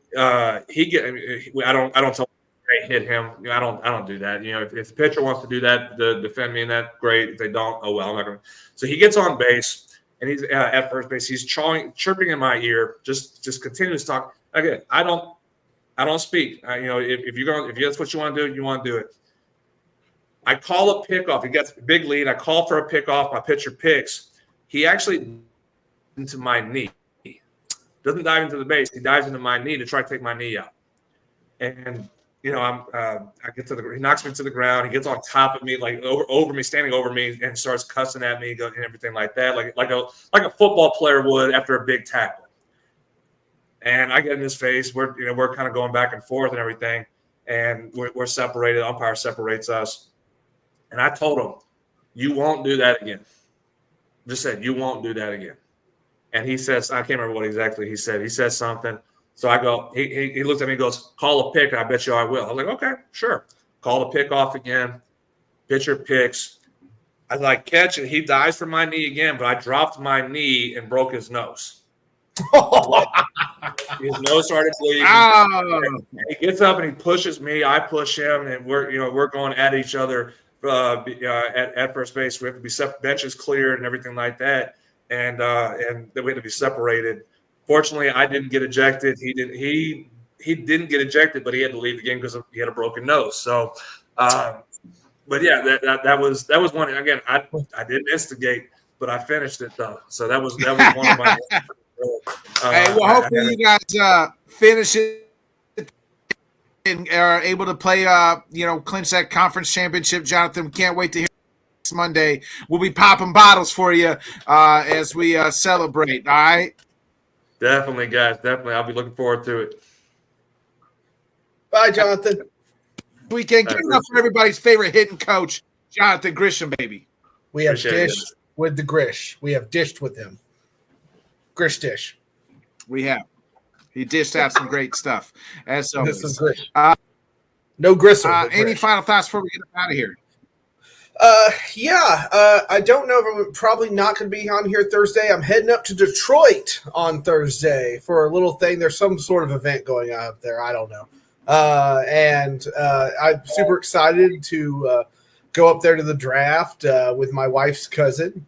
don't tell him, hey, hit him. I don't do that. If the pitcher wants to do that, to defend me in that, great. If they don't, oh well, I'm not going to. So he gets on base and he's at first base. He's chirping in my ear, just continues to talk. Again, I don't speak. If that's what you want to do, you want to do it. I call a pickoff. He gets a big lead. I call for a pickoff. My pitcher picks. He actually into my knee. Doesn't dive into the base. He dives into my knee to try to take my knee out. And I get to he knocks me to the ground. He gets on top of me, like over me, standing over me, and starts cussing at me and everything like that, like a football player would after a big tackle. And I get in his face. We're kind of going back and forth and everything, and we're separated. The umpire separates us, and I told him, "You won't do that again." Just said, "You won't do that again." And he says, I can't remember what exactly he said. He says something. So I go, he looks at me and goes, call a pick, and I bet you I will. I'm like, okay, sure. Call the pick off again. Pitcher picks. I catch it. He dives for my knee again, but I dropped my knee and broke his nose. His nose started bleeding. Oh. He gets up and he pushes me. I push him, and we're going at each other at first base. We have to be benches cleared and everything like that. And then we had to be separated. Fortunately, I didn't get ejected. He didn't get ejected, but he had to leave the game because he had a broken nose. So, but yeah, that was one. Again, I didn't instigate, but I finished it though. So that was one of my. Hey, well, hopefully you guys finish it and are able to play. Clinch that conference championship. Jonathan, can't wait to hear. Monday we'll be popping bottles for you as we celebrate. All right, definitely, guys, definitely. I'll be looking forward to it. Bye, Jonathan. Weekend. Give it up for everybody's favorite hitting coach, Jonathan Grishman, baby. We have dished with the Grish. We have dished with him. Grish dish. We have. He dished out some great stuff as always. This is Grish. No gristle. Any final thoughts before we get out of here? I don't know if I'm probably not going to be on here Thursday. I'm heading up to Detroit on Thursday for a little thing. There's some sort of event going on up there. I don't know. And I'm super excited to go up there to the draft with my wife's cousin.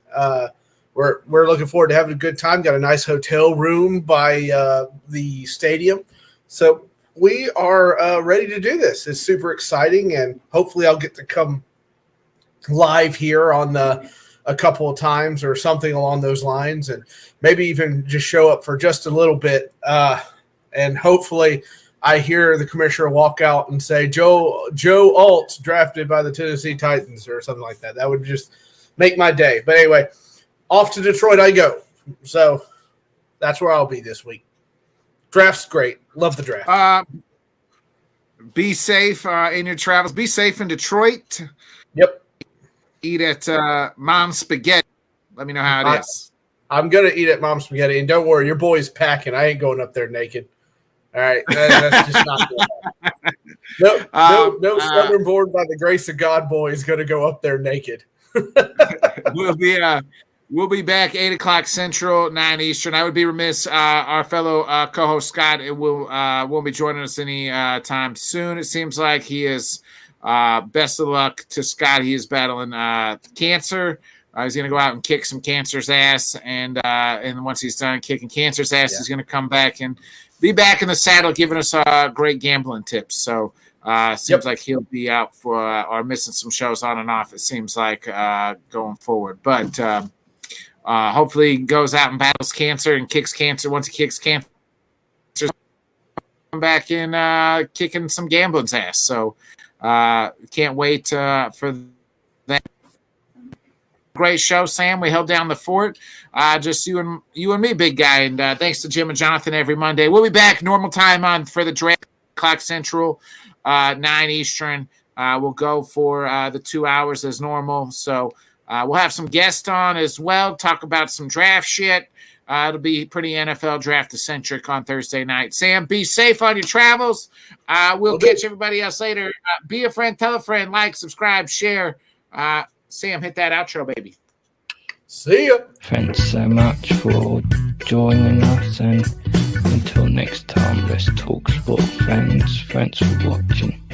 We're looking forward to having a good time. Got a nice hotel room by the stadium. So we are ready to do this. It's super exciting, and hopefully I'll get to come live here on a couple of times or something along those lines, and maybe even just show up for just a little bit. And hopefully I hear the commissioner walk out and say, Joe Alt drafted by the Tennessee Titans or something like that. That would just make my day. But anyway, off to Detroit I go. So that's where I'll be this week. Draft's great. Love the draft. Be safe in your travels. Be safe in Detroit. Yep. Eat at Mom's Spaghetti. Let me know how it is. I'm going to eat at Mom's Spaghetti. And don't worry, your boy's packing. I ain't going up there naked. All right. That's just not good. No Southern born by the grace of God boy is going to go up there naked. We'll be back 8 o'clock Central, 9 Eastern. I would be remiss. Our fellow co-host Scott won't be joining us any time soon. It seems like he is. Best of luck to Scott. He is battling cancer. He's going to go out and kick some cancer's ass, and once he's done kicking cancer's ass, he's going to come back and be back in the saddle, giving us great gambling tips. So seems like he'll be out for or missing some shows on and off. It seems like going forward, but hopefully he goes out and battles cancer and kicks cancer. Once he kicks cancer, come back in kicking some gambling's ass. So. Can't wait for that. Great show, Sam. We held down the fort. Just you and me, big guy. And thanks to Jim and Jonathan every Monday. We'll be back normal time for the draft, clock Central, 9 Eastern. We'll go for the 2 hours as normal. So We'll have some guests on as well, talk about some draft shit. It'll be pretty NFL draft-centric on Thursday night. Sam, be safe on your travels. We'll catch everybody else later. Be a friend, tell a friend, like, subscribe, share. Sam, hit that outro, baby. See ya. Thanks so much for joining us, and until next time, let's talk sport, friends. Thanks for watching.